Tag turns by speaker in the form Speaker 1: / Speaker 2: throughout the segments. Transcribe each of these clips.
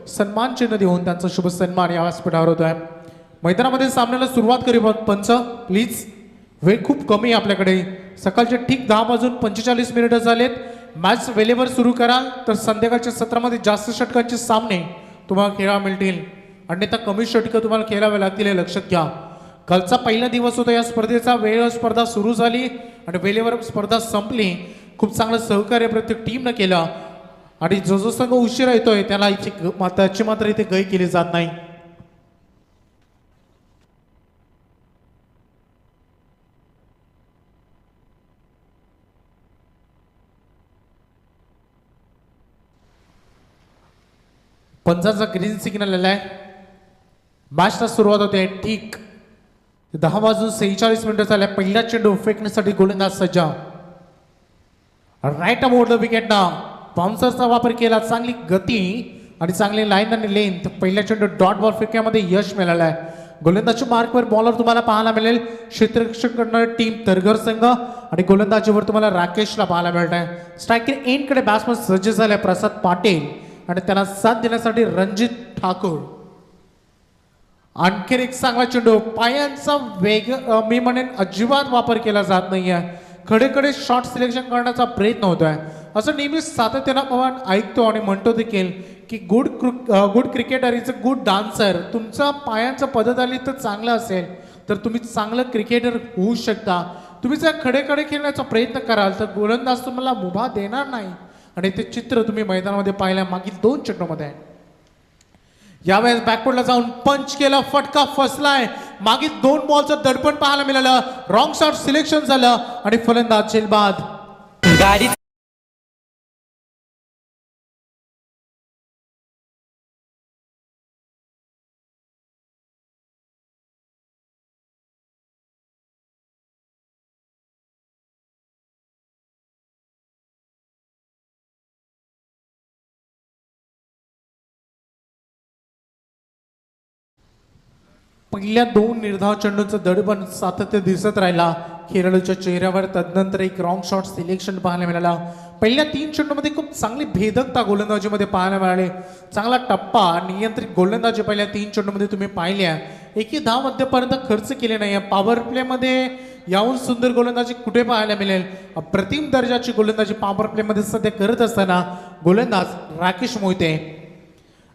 Speaker 1: सन्मान चिन्ह देऊन त्यांचा शुभ सन्मान या व्यासपीठावर होतोय। मैदानामध्ये सामन्याला सुरुवात करी पंच प्लीज, वेळ खूप कमी आहे आपल्याकडे। सकाळचे ठीक 10:45 झालेत। मॅच वेळेवर सुरू कराल तर संध्याकाळच्या सत्रामध्ये जास्त षटकांचे सामने तुम्हाला खेळायला मिळतील, अन्यथा कमी षटकं तुम्हाला खेळावे लागतील हे लक्षात घ्या। कालचा पहिला दिवस होता या स्पर्धेचा, वेळेवर स्पर्धा सुरू झाली आणि वेळेवर स्पर्धा संपली। खूप चांगलं सहकार्य प्रत्येक टीमनं केलं आणि जो जो संघ उशिरा येतोय त्याला त्याची मात्र इथे गय केली जात नाही। पंचाचा ग्रीन सिग्नल आलाय, मॅचला सुरुवात होते। ठीक 10:46 झाल्या। पहिला चेंडू फेकण्यासाठी गोलंदाज सज्ज, राईट मोडलं विकेटना, बाउन्सरचा वापर केला, चांगली गती आणि चांगली लाईन आणि लेंथ। पहिल्या चेंडू डॉट बॉल फेकण्यामध्ये यश मिळालं आहे। गोलंदाजी मार्कवर बॉलर तुम्हाला पाहायला मिळेल क्षेत्ररक्षण करणारी टीम तरघर संघ आणि गोलंदाजीवर तुम्हाला राकेशला पाहायला मिळत आहे। स्ट्रायकर एंडकडे बॅट्समन सज्ज झाले प्रसाद पाटील आणि त्यांना साथ देण्यासाठी रणजित ठाकूर। आणखी एक चांगला चेंडू, पायांचा वेग मी म्हणेन अजिबात वापर केला जात नाहीये। खडेखडे शॉट सिलेक्शन करण्याचा प्रयत्न होतोय, असं नेहमी सातत्यानं आपण ऐकतो आणि म्हणतो देखील की good cricketer is a good dancer. तुमचा पायांचा पद्धत आली तर चांगलं असेल तर तुम्ही चांगलं क्रिकेटर होऊ शकता। तुम्ही जर खडेखडे खेळण्याचा प्रयत्न कराल तर गोलंदाज तुम्हाला मुभा देणार नाही आणि ते चित्र तुम्ही मैदानामध्ये पाहिलं मागील 2 चेंडूमध्ये। यावेळेस बॅकवर्डला जाऊन पंच केला, फटका फसलाय, मागील 2 बॉलचं दडपण पाहायला मिळालं, रॉंग शॉट सिलेक्शन झालं आणि फलंदाज झेलबाद।
Speaker 2: गाडी
Speaker 1: पहिल्या 2 निर्धाव चेंडूंचं दडपण सातत्य दिसत राहिला खेळाडूच्या चेहऱ्यावर। तदनंतर एक रॉंग शॉट सिलेक्शन पाहायला मिळाला। पहिल्या 3 चेंडूमध्ये खूप चांगली भेदकता गोलंदाजीमध्ये पाहायला मिळाली। चांगला टप्पा नियंत्रित गोलंदाजी पहिल्या 3 चेंडूमध्ये तुम्ही पाहिल्या। एकही धाव मध्यपर्यंत खर्च केले नाही। पॉवर प्लेमध्ये याहून सुंदर गोलंदाजी कुठे पाहायला मिळेल? अप्रतिम दर्जाची गोलंदाजी पॉवर प्लेमध्ये सध्या करत असताना गोलंदाज राकेश मोहिते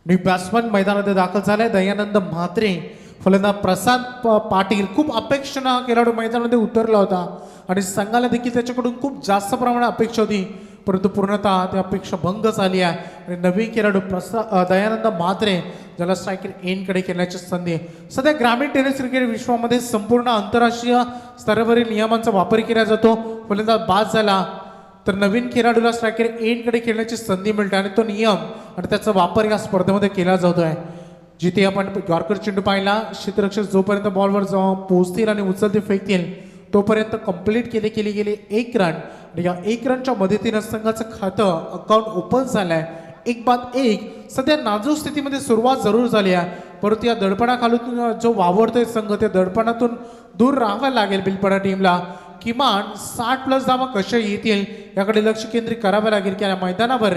Speaker 1: आणि बॅट्समन मैदानात दाखल झालाय दयानंद म्हात्रे। फलंदाज प्रसाद पाटील। खूप अपेक्षेने खेळाडू मैदानामध्ये उतरला होता आणि संघाला देखील त्याच्याकडून खूप जास्त प्रमाणात अपेक्षा होती, परंतु पूर्णतः त्या अपेक्षा भंग झाली आहे आणि नवीन खेळाडू दयानंद म्हात्रे ज्याला स्ट्रायकर एंडकडे खेळण्याची संधी। सध्या ग्रामीण टेनिस क्रिकेट विश्वामध्ये संपूर्ण आंतरराष्ट्रीय स्तरावरील नियमांचा वापर केला जातो। फलंदाज बाद झाला तर नवीन खेळाडूला स्ट्रायकर एंडकडे खेळण्याची संधी मिळते आणि तो नियम आणि त्याचा वापर या स्पर्धेमध्ये केला जातोय। जिथे आपण यॉर्कर चेंडू पाहिला, क्षेत्ररक्षक जोपर्यंत बॉलवर जाऊन पोहोचतील आणि उचलते फेकतील तोपर्यंत कंप्लीट केली गेली 1 रन आणि या 1 रनच्या मदतीनं संघाचं खातं अकाउंट ओपन झालंय। 1-1 सध्या नाजूक स्थितीमध्ये सुरुवात जरूर झाली आहे, परंतु या दडपणाखालून जो वावरतोय संघ त्या दडपणातून दूर राहावं लागेल बिलपडा टीमला। किमान 60+ धावा कशा येतील याकडे लक्ष केंद्रित करावं लागेल की या मैदानावर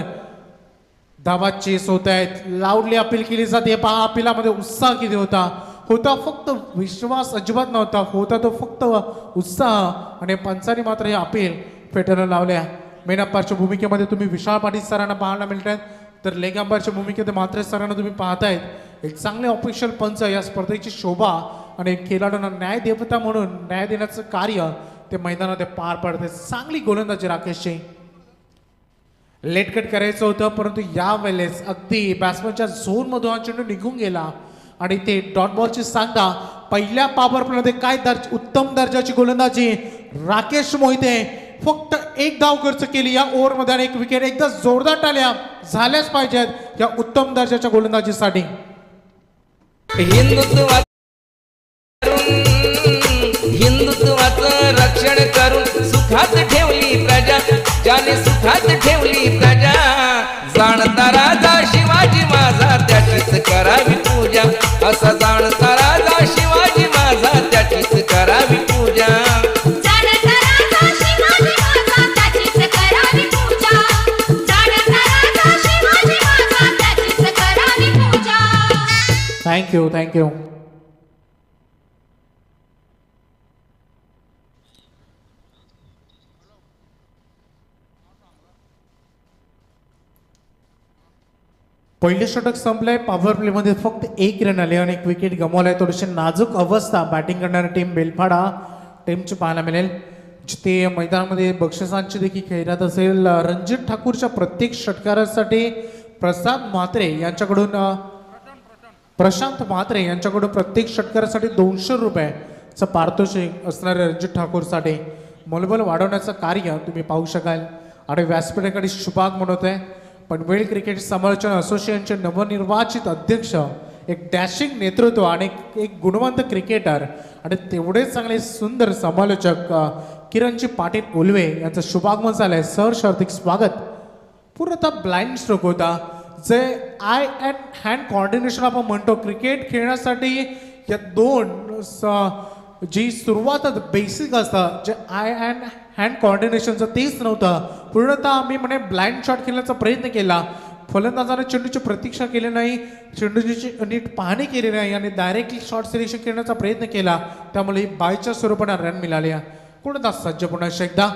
Speaker 1: धावा चेस होत आहेत। लाऊडली अपील केली जाते, पहा अपिलामध्ये उत्साह किती होता फक्त विश्वास अजिबात नव्हता, होता तो फक्त उत्साह आणि पंचांनी मात्र हे अपील फेटाळून लावल्या। मेन अंपायरच्या भूमिकेमध्ये तुम्ही विशाल पाटील सरांना पाहायला मिळतात, तर लेग अंपायरच्या भूमिकेत म्हात्रे सरांना तुम्ही पाहतायत। एक चांगले ऑफिशियल पंच या स्पर्धेची शोभा आणि खेळाडूंना न्याय देवता म्हणून न्याय देण्याचं कार्य ते मैदानात पार पडते। चांगली गोलंदाजी राकेशची, लेट कट करायचं होतं परंतु यावेळेस अगदी बॅट्समनच्या झोन मधून हा चेंडू निघून गेला आणि ते डॉट बॉलची सांगा। पहिल्या पॉवर प्लेमध्ये काय उत्तम दर्जाची गोलंदाजी राकेश मोहिते। फक्त 1 धाव खर्च केली या ओव्हरमध्ये आणि 1 विकेट। एकदा जोरदार टाळ्या झाल्याच पाहिजेत या उत्तम दर्जाच्या गोलंदाजीसाठी।
Speaker 2: हिंदुत्वाचं रक्षण करून सुखात ठेवली प्रजा, ज्याने सुखात ठेवली प्रजा। जाणता राजा शिवाजी माझा त्याचीच करावी पूजा, असा जाणता राजा शिवाजी माझा त्याचीच करावी पूजा।
Speaker 3: जाणता राजा शिवाजी माझा त्याचीच करावी पूजा।
Speaker 1: Thank you thank you. पहिले षटक संपलंय. पॉवर प्लेमध्ये फक्त एक रन आले आणि एक विकेट गमावलाय. थोडीशी नाजूक अवस्था बॅटिंग करणारी टीम बेलफाडा टीमची पाहायला मिळेल, जिथे मैदानामध्ये बक्षिसांची देखील खेळण्यात असेल. रणजित ठाकूरच्या प्रत्येक षटकारासाठी प्रशांत म्हात्रे यांच्याकडून प्रत्येक षटकारासाठी 200 रुपयाचं पारितोषिक असणारे रणजित ठाकूरसाठी मनोबल वाढवण्याचं कार्य तुम्ही पाहू शकाल. आणि व्यासपीठाकडे शुभाग म्हणतोय. पनवेल क्रिकेट समालोचन असोसिएशनचे नवनिर्वाचित अध्यक्ष, एक डॅशिंग नेतृत्व आणि एक गुणवंत क्रिकेटर आणि तेवढेच चांगले सुंदर समालोचक किरणजी पाटील उल्वे यांचं शुभागमन झालंय. सर हार्दिक स्वागत. पूर्णतः ब्लाइंड स्ट्रोक होता, जे आय अँड हँड कॉर्डिनेशन आपण म्हणतो. क्रिकेट खेळण्यासाठी या दोन जी सुरुवात बेसिक असतं, जे आय अँड हँड कॉर्डिनेशनचं तेच नव्हतं. पूर्णतः आम्ही म्हणे ब्लाइंड शॉट खेळण्याचा प्रयत्न केला. फलंदाजाने चेंडूची प्रतीक्षा केली नाही, चेंडूची नीट पाहणी केली नाही आणि डायरेक्टली शॉट सिलेक्शन करण्याचा प्रयत्न केला. त्यामुळे बायच्या स्वरूपाने रन मिळाले. पूर्णतः सज्ज पुन्हा एकदा.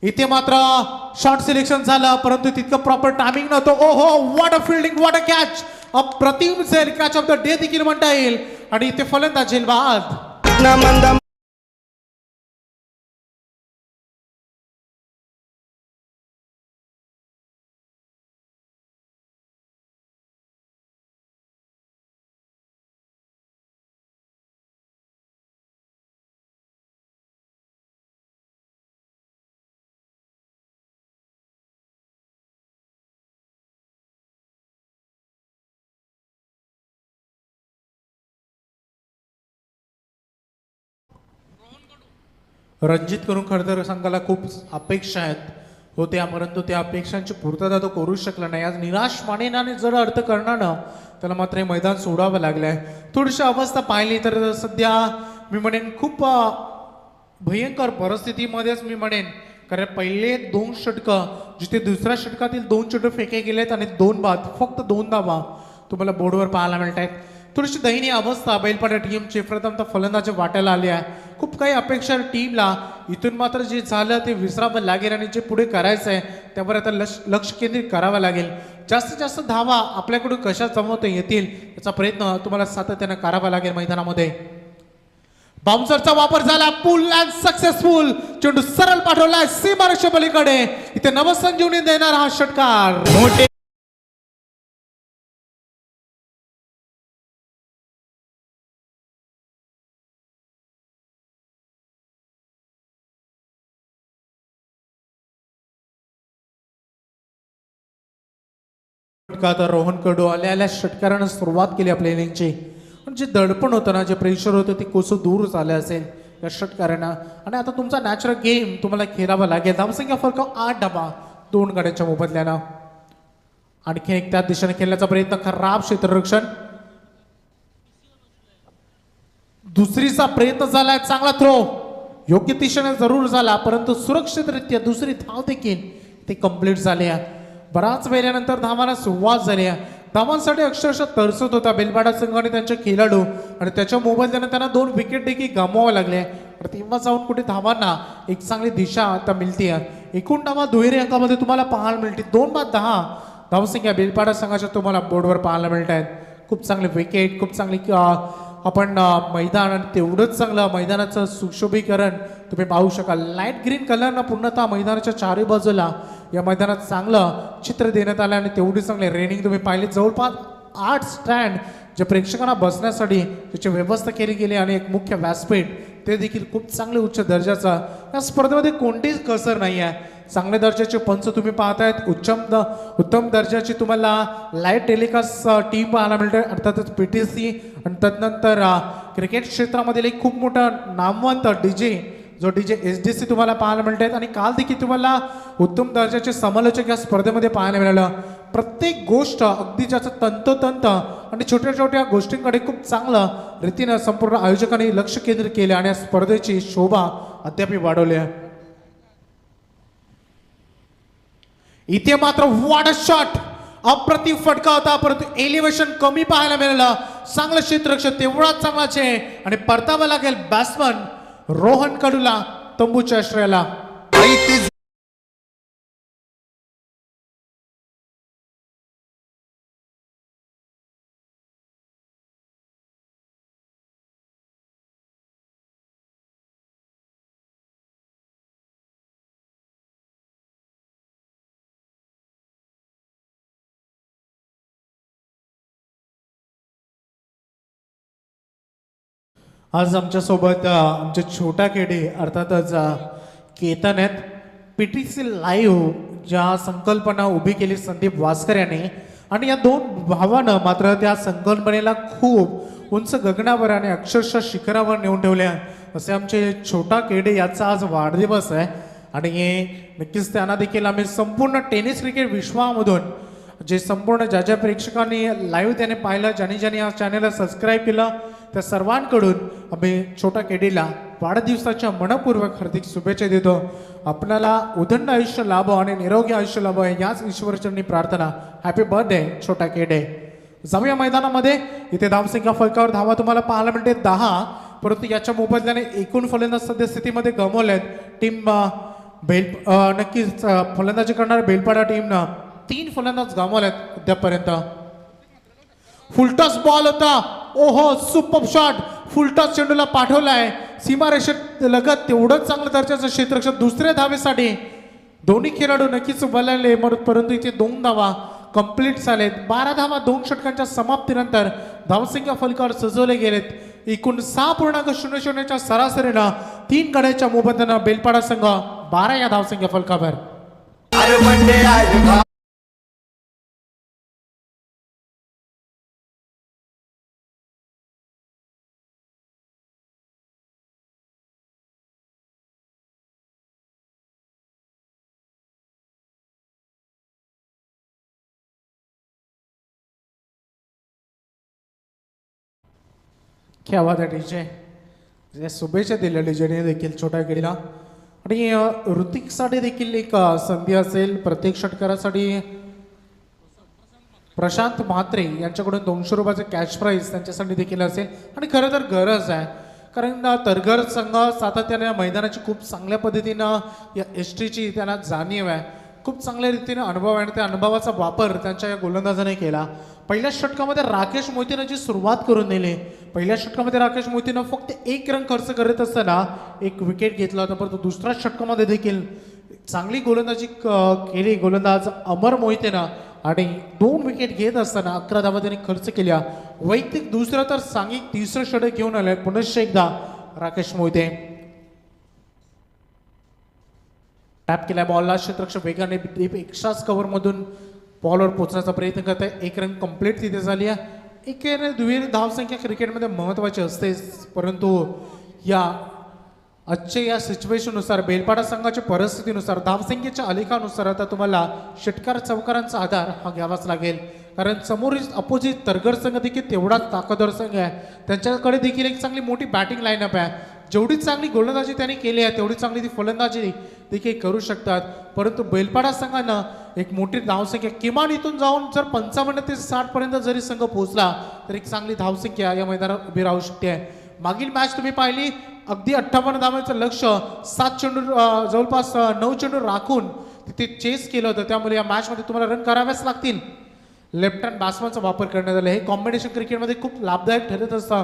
Speaker 1: इथे मात्र शॉट सिलेक्शन झालं, परंतु तितकं प्रॉपर टायमिंग नव्हतं. ओहो, what a fielding, what a catch. अप्रतिम सेल, कॅच ऑफ द डे देखील म्हणता येईल. आणि इथे फलंदाज बाद. रणजित करून खरं तर संघाला खूप अपेक्षा आहेत होत्या, परंतु त्या अपेक्षांची पूर्तता तो करू शकला नाही. आज निराश मानेनाने जर अर्थ करणारं त्याला मात्र हे मैदान सोडावं लागलंय. थोडीशी अवस्था पाहिली तर सध्या मी म्हणेन खूप भयंकर परिस्थितीमध्येच मी म्हणेन. कारण पहिले 2 षटकं जिथे दुसऱ्या षटकातील 2 चेंडू फेके गेलेत आणि 2 बाद, फक्त 2 धावा तुम्हाला बोर्डवर पाहायला मिळत आहेत. थोडीशी दयनीय अवस्था बैलपाडा टीमची प्रथमतः फलंदाजी वाटायला आली आहे. खूप काही अपेक्षा टीमला. इथून मात्र जे झालं ते विसरावं लागेल आणि जे पुढे करायचं आहे त्यावर आता लक्ष केंद्रित करावं लागेल. जास्तीत जास्त धावा आपल्याकडून कशा जमवता येतील याचा प्रयत्न तुम्हाला सातत्यानं करावा लागेल मैदानामध्ये. बाउन्सरचा वापर झाला, पुल अँड सक्सेसफुल. चेंडू सरळ पाठवलाय सीमारेषे पलीकडे. इथे नवसंजीवनी देणार हा षटकार. मोठे आता रोहन कडू आल्या षटकारानं सुरुवात केली आपल्या इनिंगची. जे दडपण होतं ना, जे प्रेशर होतं ते कोसो दूर झालं असेल या षटकारांना. आणि आता तुमचा नॅचरल गेम तुम्हाला खेळावा लागेल. धावसंख्या फरक 8 धावा 2 गाड्यांच्या मोबदल्यानं. आणखी एक त्या दिशेने खेळण्याचा प्रयत्न, खराब क्षेत्ररक्षण. दुसरीचा प्रयत्न झालाय, चांगला थ्रो योग्य दिशेने जरूर झाला, परंतु सुरक्षितरित्या दुसरी धाव देखील ते कंप्लीट झाले. बराच वेळानंतर धावांना सुरुवात झाली. धावांसाठी अक्षरशः तरसत होता बेलपाडा संघ आणि त्यांचे खेळाडू. आणि त्याच्या मोबदल्यानं त्यांना 2 विकेट देखील गमवावे लागले. तेव्हा जाऊन कुठे धावांना एक चांगली दिशा आता मिळते. एकूण धावा दुहेरी अंकामध्ये तुम्हाला पाहायला मिळते. 2 बाद 10 धावसंख्या बेलपाडा संघाच्या तुम्हाला बोर्डवर पाहायला मिळत आहेत. खूप चांगले विकेट, खूप चांगली आपण मैदान आणि तेवढंच चांगलं मैदानाचं सुशोभीकरण तुम्ही पाहू शकाल. लाईट ग्रीन कलरनं पूर्णतः मैदानाच्या चारही बाजूला या मैदानात चांगलं चित्र देण्यात आलं आणि तेवढी चांगले रेनिंग तुम्ही पाहिले. जवळपास 8 स्टँड जे प्रेक्षकांना बसण्यासाठी त्याची व्यवस्था केली गेली आणि एक मुख्य व्यासपीठ ते देखील खूप चांगले उच्च दर्जाचं. या स्पर्धेमध्ये कोणतीच कसर नाही आहे. चांगल्या दर्जाचे पंच तुम्ही पाहतायत. उत्तम दर्जाची तुम्हाला लाईव्ह टेलिकास्ट टीम पाहायला मिळते, अर्थातच PTC. आणि तदनंतर क्रिकेट क्षेत्रामधील एक खूप मोठा नामवंत DJ SDC तुम्हाला पाहायला मिळत आहेत. आणि काल देखील तुम्हाला उत्तम दर्जाचे समालोचक या स्पर्धेमध्ये पाहायला मिळालं. प्रत्येक गोष्ट अगदी ज्याचं तंतोतंत आणि छोट्या छोट्या गोष्टींकडे खूप चांगलं रीतीनं संपूर्ण आयोजकांनी लक्ष केंद्रित केले आणि या स्पर्धेची शोभा अद्याप वाढवली आहे. इथे मात्र व्हॉट अ शॉट. अप्रतिम फटका होता, परंतु एलिव्हेशन कमी पाहायला मिळालं. चांगलं क्षेत्ररक्षण तेवढाच चांगलाच आहे आणि परतावा लागेल बॅट्समन रोहन कडूला तंबूच्या आश्रयाला. आज आमच्यासोबत आमचे छोटा केडे अर्थातच केतन आहेत. पीटीसी लाईव्ह ज्या संकल्पना उभी केली संदीप वासकर यांनी आणि या दोन भावानं मात्र त्या संकल्पनेला खूप उंच गगनावर आणि अक्षरशः शिखरावर नेऊन ठेवल्या. असे आमचे छोटा केडे याचा आज वाढदिवस आहे आणि नक्कीच त्यांना देखील आम्ही संपूर्ण टेनिस क्रिकेट विश्वामधून जे संपूर्ण ज्या प्रेक्षकांनी लाईव्ह त्याने पाहिलं, ज्यांनी या चॅनलला सबस्क्राईब केलं त्या सर्वांकडून आम्ही छोटा केडीला वाढदिवसाच्या मनपूर्वक हार्दिक शुभेच्छा देतो. आपल्याला उदंड आयुष्य लाभो आणि निरोगी आयुष्य लाभो याच ईश्वरचरणी प्रार्थना. हॅपी बर्थडे छोटा केडे. जाऊया मैदानामध्ये. इथे धावसंख्या फलकावर धावा तुम्हाला पाहायला मिळते 10, परंतु याच्या मोबदल्याने एकूण फलंदाज सद्यस्थितीमध्ये गमावलेत. टीम नक्कीच फलंदाजी करणाऱ्या बेलपाडा टीमनं 3 फलंदाज गमावलेत अद्यापर्यंत. फुलटॉस बॉल होता. ओहो, सुपर शॉट. फुलटॉस चेंडूला पाठवलाय सीमारेषेत लगत. तेवढंच चांगलं दर्जाचं क्षेत्ररक्षण दुसऱ्या धावेसाठी दोन्ही खेळाडू नक्कीच बोलायले, परंतु इथे 2 धावा कंप्लीट झालेत. 12 धावा 2 षटकांच्या समाप्तीनंतर धावसंख्या फलकावर सजवले गेलेत. एकूण 6.00च्या सरासरीनं 3 गड्याच्या मोबदल्यानं बेलपाडा संघ 12 या धावसंख्या फलकावर. क्या बात आहे डीजे. शुभेच्छा दिल्या डीजेने देखील छोट्या केडीला. आणि ऋतिकसाठी देखील एक संधी असेल. प्रत्येक षटकारासाठी प्रशांत म्हात्रे यांच्याकडून 200 रुपयाचे कॅश प्राईज त्यांच्यासाठी देखील असेल. आणि खरं तर गरज आहे, कारण तरघर संघ सातत्याने या मैदानाची खूप चांगल्या पद्धतीनं या एसटीची त्यांना जाणीव आहे. खूप चांगल्या रीतीने अनुभव आहे आणि त्या अनुभवाचा वापर त्यांच्या या गोलंदाजाने केला. पहिल्या षटकामध्ये राकेश मोहितेनं जी सुरुवात करून दिली, पहिल्या षटकामध्ये राकेश मोहितेनं फक्त 1 रन खर्च करत असताना 1 विकेट घेतला होता, परंतु दुसऱ्या षटकामध्ये देखील चांगली गोलंदाजी केली गोलंदाज अमर मोहितेनं आणि 2 विकेट घेत असताना 11 धावा त्यांनी खर्च केल्या. वैयक्तिक दुसरं तर सांघिक 3रं षटक घेऊन आले पुनश्च एकदा राकेश मोहिते. टॅप केल्या बॉलला क्षेत्ररक्षक वेगाने डीप एक्स्ट्राच कव्हरमधून बॉलवर पोहोचण्याचा प्रयत्न करत आहे. 1 रन कंप्लीट तिथे झाली आहे. एकेरी दुहेरी धावसंख्या क्रिकेटमध्ये महत्त्वाची असतेच, परंतु या आजच्या या सिच्युएशननुसार बेलपाडा संघाच्या परिस्थितीनुसार धावसंख्येच्या आलेखानुसार आता तुम्हाला षटकार चौकारांचा आधार हा घ्यावाच लागेल, कारण समोरील अपोजिट तरघर संघ देखील तेवढाच ताकदवर संघ आहे. त्यांच्याकडे देखील एक चांगली मोठी बॅटिंग लाईनअप आहे. जेवढी चांगली गोलंदाजी त्यांनी केली आहे तेवढी चांगली ती फलंदाजी देखील करू शकतात. परंतु बेलपाडा संघानं एक मोठी धावसंख्या किमान इथून जाऊन जर 55 ते 60 पर्यंत जरी संघ पोहोचला तर एक चांगली धावसंख्या या मैदानात उभी राहू शकते. मागील मॅच तुम्ही पाहिली, अगदी 58 धावांचं लक्ष 7 चेंडू जवळपास 9 चेंडू राखून तिथे चेस केलं होतं. त्यामुळे या मॅचमध्ये तुम्हाला रन कराव्याच लागतील. लेफ्ट हँड बॅट्समनचा वापर करण्यात आला. हे कॉम्बिनेशन क्रिकेटमध्ये खूप लाभदायक ठरत असतं.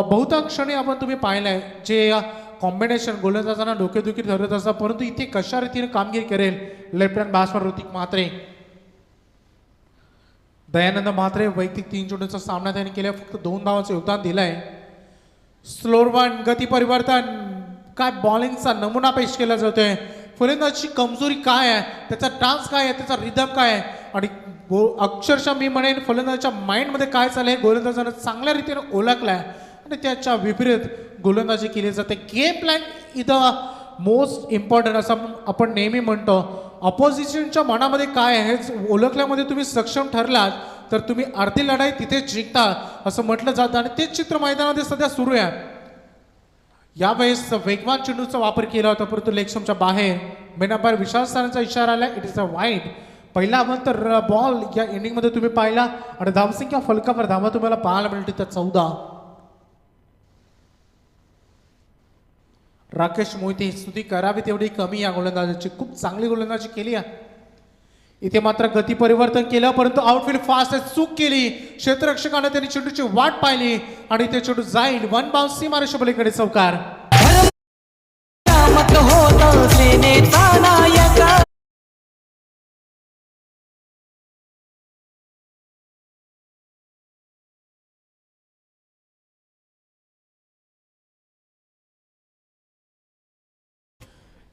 Speaker 1: बहुतांश क्षणी आपण तुम्ही पाहिलंय जे कॉम्बिनेशन गोलंदाजांना डोकेदुखी ठरत असतात, परंतु इथे कशा रीतीने कामगिरी करेल left hand batsman Hrithik Mhatre. Dayanand Mhatre वैयक्तिक 3 चेंडूंचा सामना त्यांनी केला, फक्त 2 धावांचं योगदान दिलंय. स्लोअर वन गती परिवर्तन, काय बॉलिंगचा नमुना पेश केला जातोय. फलंदाजीची कमजोरी काय आहे, त्याचा डान्स काय आहे, त्याचा रिदम काय आहे आणि अक्षरशः मी म्हणेन फलंदाजाच्या माइंडमध्ये काय चाललंय गोलंदाजानं चांगल्या रीतीने ओळखलाय आणि त्याच्या विपरीत गोलंदाजी केली जाते. गेम प्लॅन इथं मोस्ट इम्पॉर्टंट असं आपण नेहमी म्हणतो. ऑपोजिशनच्या मनामध्ये काय आहे हे ओळखल्यामध्ये तुम्ही सक्षम ठरलात तर तुम्ही अर्धी लढाई तिथे जिंकता असं म्हटलं जातं आणि तेच चित्र मैदानामध्ये सध्या सुरू आहे. यावेळेस वेगवान चेंडूचा वापर केला होता, परंतु लेग स्टंपच्या बाहेर मेनाबार विशाल स्थानाचा इशारा आला. It is a wide. पहिला तर बॉल या इनिंगमध्ये तुम्ही पाहिला आणि धावसंख्या फलकावर धावा तुम्हाला पाहायला मिळते त्या 14. राकेश मोहिते स्तुती करावी तेवढी कमी या गोलंदाजाची. खूप चांगली गोलंदाजी केली आहे. इथे मात्र गती परिवर्तन केलं परंतु आउटफील्ड फास्ट चूक केली. क्षेत्ररक्षकाने त्यांनी चेंडूची वाट पाहिली आणि ते चेंडू जाईल. वन बाउन्स सीमारेषा पलीकडे चौकार.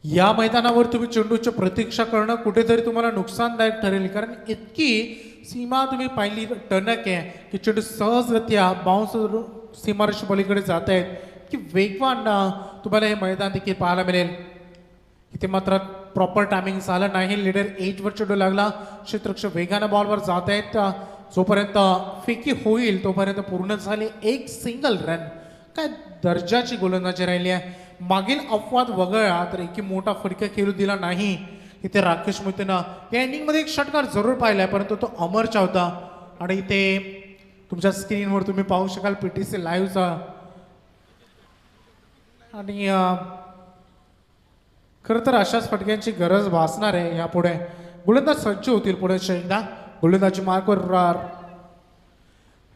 Speaker 1: या मैदानावर तुम्ही चेंडूची प्रतीक्षा करणं कुठेतरी तुम्हाला नुकसानदायक ठरेल, कारण इतकी सीमा तुम्ही पाहिली टणक आहे की चेंडू सहजगत्या बाउन्स सीमारेषा पलीकडे जात आहेत की वेगवान तुम्हाला हे मैदान देखील पाहायला मिळेल. इथे मात्र प्रॉपर टायमिंग झालं नाही. लीडर 8 वर चेंडू लागला. क्षेत्ररक्षक वेगानं बॉलवर जात आहेत. जोपर्यंत फेकी होईल तोपर्यंत पूर्ण झाले. एक सिंगल रन. काय दर्जाची गोलंदाजी राहिली आहे. मागील अपवाद वगळला तर एक मोठा फटका खेळू दिला नाही. इथे राकेश मोहितेनं या इनिंगमध्ये एक षटकार जरूर पाहिलाय परंतु तो अमरचा होता. आणि इथे तुमच्या स्क्रीनवर तुम्ही पाहू शकाल PTC लाईव्हचा. आणि खरं तर अशाच फटक्यांची गरज भासणार आहे यापुढे. गोलंदाज सज्ज होतील पुढे एकदा. गोलंदाजी मार्कवर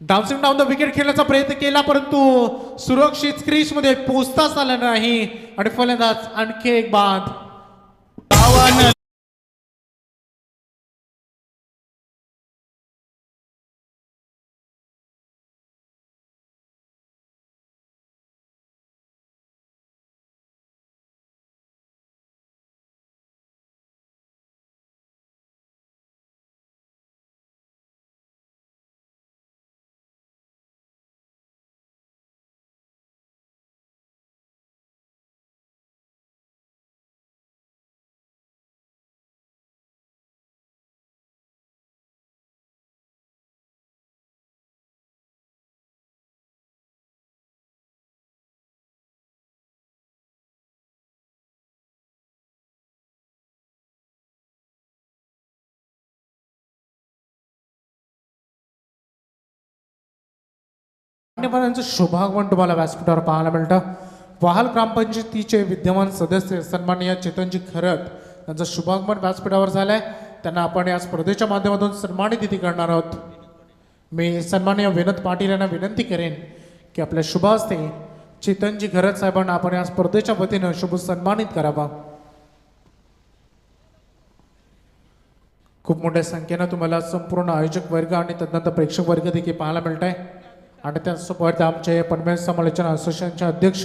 Speaker 1: डान्सिंग डाऊन द विकेट खेळण्याचा प्रयत्न केला परंतु सुरक्षित क्रीजमध्ये पोहोचताच आला नाही आणि फलंदाज आणखी एक बाद. मान्यवरांचं शुभागमन तुम्हाला व्यासपीठावर पाहायला मिळतं. वाहल ग्रामपंचायतीचे विद्यमान सदस्य सन्माननीय चेतनजी खरत यांचं शुभागमन व्यासपीठावर झालंय. त्यांना आपण या स्पर्धेच्या माध्यमातून सन्मानित तिथी करणार आहोत. मी सन्माननीय विनोद पाटील यांना विनंती करेन की आपल्या शुभ हस्ते चेतनजी खरत साहेबांना आपण या स्पर्धेच्या वतीनं शुभ सन्मानित करावा. खूप मोठ्या संख्येनं तुम्हाला संपूर्ण आयोजक वर्ग आणि तदनंतर प्रेक्षक वर्ग देखील पाहायला मिळत आहे. आणि त्यासोबत आमचे पनवेल समालोचन असोसिएशनचे अध्यक्ष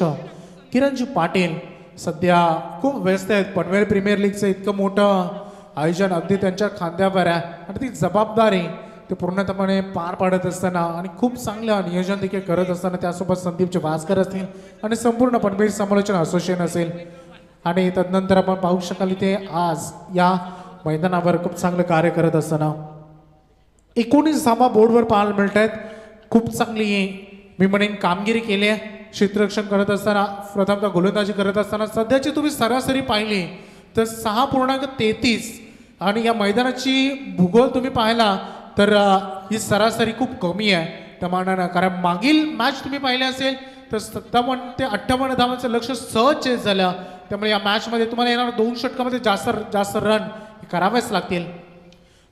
Speaker 1: किरणजी पाटील सध्या खूप व्यस्त आहेत. पनवेल प्रीमियर लीगचं इतकं मोठं आयोजन अगदी त्यांच्या खांद्यावर आहे आणि ती जबाबदारी ते पूर्णपणे पार पाडत असताना आणि खूप चांगलं नियोजन देखील करत असताना त्यासोबत संदीपचे वासकर असतील आणि संपूर्ण पनवेल समालोचन असोसिएशन असेल. आणि तदनंतर आपण पाहू शकाल इथे आज या मैदानावर खूप चांगलं कार्य करत असताना 19 धावा बोर्डवर पाहायला मिळत आहेत. खूप चांगली मी म्हणेन कामगिरी केली आहे. क्षेत्ररक्षण करत असताना प्रथमतः गोलंदाजी करत असताना सध्याची तुम्ही सरासरी पाहिली तर 6.33 आणि या मैदानाची भूगोल तुम्ही पाहिला तर ही सरासरी खूप कमी आहे त्या मानानं. कारण मागील मॅच तुम्ही पाहिले असेल तर 57 ते 58 धावांचं लक्ष सहज चेस झालं. त्यामुळे या मॅचमध्ये तुम्हाला येणार 2 षटकामध्ये जास्त रन करावेच लागतील.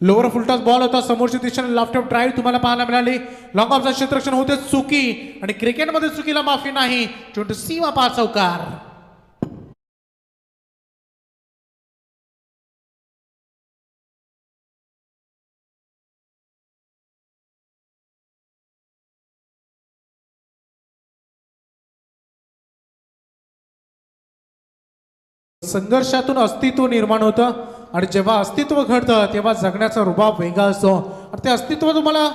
Speaker 1: लोअर फुलटॉस बॉल होता. समोरच्या दिशेने लेफ्ट ऑफ ड्राईव्ह तुम्हाला पाहायला मिळाली. लॉंग ऑफचं क्षेत्ररक्षण होते चुकी आणि क्रिकेटमध्ये चुकीला माफी नाही. चेंडू सीमा पार चौकार. संघर्षातून अस्तित्व निर्माण होतं आणि जेव्हा अस्तित्व घडतं तेव्हा जगण्याचा रुबाब वेगळा असतो. आणि ते अस्तित्व तुम्हाला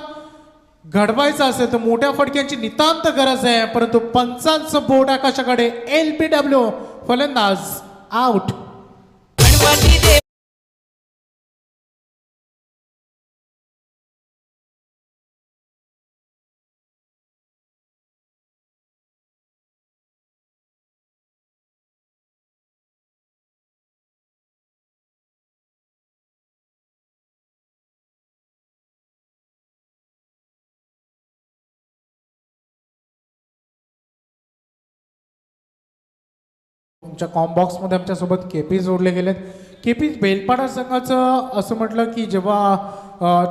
Speaker 1: घडवायचं असेल तर मोठ्या फटक्यांची नितांत गरज आहे. परंतु पंचांचं बोर्ड आकाशाकडे. LBW फलंदाज आउट. आमच्या कॉम्बॉक्समध्ये आमच्यासोबत केपी जोडले गेलेत. केपी बेलपाडा संघाचं असं म्हटलं की जेव्हा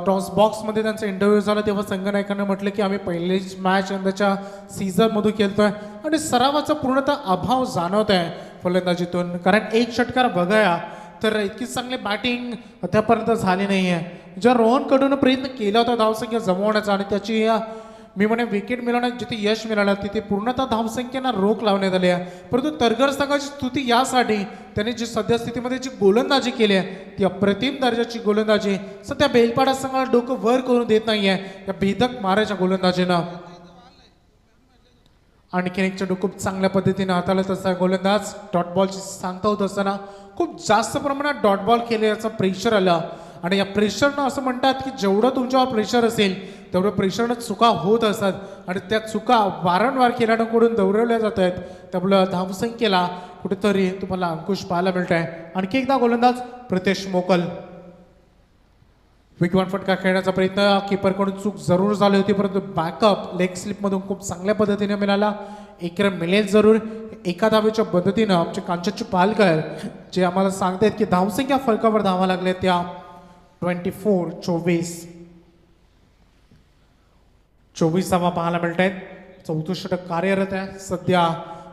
Speaker 1: टॉस बॉक्समध्ये त्यांचा इंटरव्ह्यू झाला तेव्हा संघनायकांना म्हटलं की आम्ही पहिलीच मॅच यंदाच्या सीझनमधून खेळतोय आणि सरावाचा पूर्णतः अभाव जाणवत आहे फलंदाजीतून. कारण एक षटकार बघाया तर इतकी चांगली बॅटिंग अद्यापर्यंत झाली नाही आहे. ज्या रोहनकडून प्रयत्न केला होता धावसंख्या जमवण्याचा आणि त्याची मी म्हणे विकेट मिळवण्यात जिथे यश मिळालं तिथे पूर्णतः धावसंख्येला रोख लावण्यात आली आहे. परंतु तरघर संघाची स्तुती यासाठी त्यांनी जी सद्यस्थितीमध्ये जी गोलंदाजी केली आहे ती अप्रतिम दर्जाची गोलंदाजी सध्या बेलपाडा संघाला डोकं वर करून देत नाही आहे या भेदक माराच्या गोलंदाजीनं. आणखीन एक चेंडू खूप चांगल्या पद्धतीने हाताळत असताना गोलंदाज डॉट बॉलची सांगता होत असताना खूप जास्त प्रमाणात डॉट बॉल केल्याचं प्रेशर आलं आणि या प्रेशरनं असं म्हणतात की जेवढं तुमच्यावर प्रेशर असेल तेवढं प्रेशरनं चुका होत असतात आणि त्या चुका वारंवार खेळाडूंकडून दौरवल्या जात आहेत. त्यामुळं धावसंख्येला कुठेतरी तुम्हाला अंकुश पाहायला मिळत आहे. आणखी एकदा गोलंदाज प्रितेश मोकल. वेगवान फटका खेळण्याचा प्रयत्न कीपरकडून चूक जरूर झाली होती परंतु बॅकअप लेग स्लिपमधून खूप चांगल्या पद्धतीने मिळाला. एक रन मिळेल जरूर एका धावेच्या पद्धतीनं आमचे कांचनची पालकर जे आम्हाला सांगतायत की धावसंख्या फलकावर धावा लागल्या त्या 24-24 धावा पाहायला मिळत आहेत. चौथं षटक कार्यरत आहे सध्या.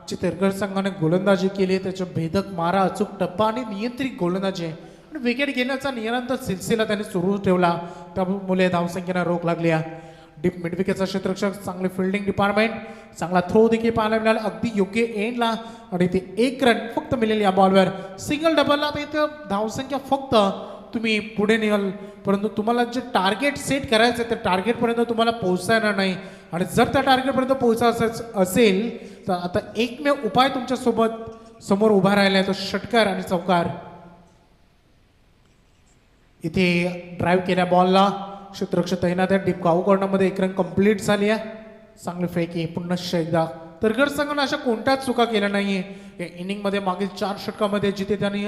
Speaker 1: चितरगड संघाने गोलंदाजी केली त्याचे भेदक मारा अचूक टप्पा आणि नियंत्रित गोलंदाजी आणि विकेट घेण्याचा निरंतर सिलसिला त्यांनी सुरू ठेवला त्यामुळे धावसंख्येला रोख लागली आहे. डीप मिडविकेटचा क्षेत्ररक्षक चांगले फिल्डिंग डिपार्टमेंट चांगला थ्रो देखील पाहायला मिळाला अगदी योग्य एंडला आणि ते एक रन फक्त मिळेल या बॉलवर. सिंगल डबलला इथं धावसंख्या फक्त तुम्ही पुढे निघाल परंतु तुम्हाला जे टार्गेट सेट करायचं आहे त्या टार्गेटपर्यंत तुम्हाला पोहोचता येणार नाही आणि जर त्या टार्गेटपर्यंत पोहोचायचं असेल तर आता एकमेव उपाय तुमच्यासोबत समोर उभा राहिला आहे तो षटकार आणि चौकार. इथे ड्राईव्ह केल्या बॉलला क्षेत्ररक्षक तैनात आहे. डीप काऊ कॉर्नरमध्ये एक रन कंप्लीट झाली आहे. चांगली फेकी पुन्हा एकदा. तरगड संघाने अशा कोणत्याच चुका केल्या नाहीये या इनिंगमध्ये. मागील 4 षटकामध्ये जिथे त्यांनी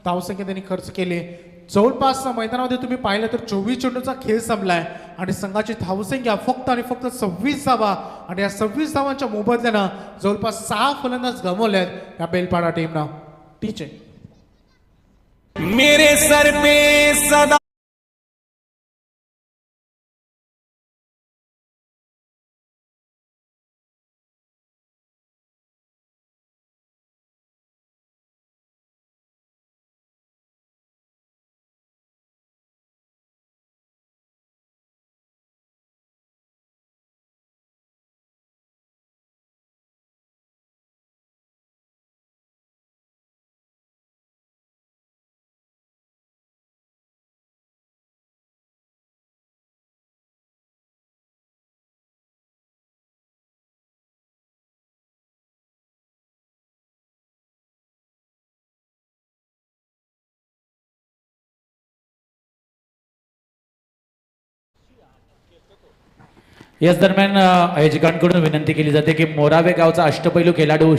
Speaker 1: धावसंख्या त्यांनी खर्च केले जवळपास मैदानामध्ये तुम्ही पाहिलं तर 24 चेंडूचा खेळ संपलाय आणि संघाची धावसंख्या फक्त आणि फक्त 26 धावा आणि या 26 धावांच्या मोबदल्यानं जवळपास 6 फलंदाज गमावलेत या बेलपाडा टीमनं. टीचे
Speaker 3: मेरे सर पे सदा
Speaker 4: याच दरम्यान आयोजकांकडून विनंती केली जाते की मोरावे गावचा अष्टपैलू खेळाडू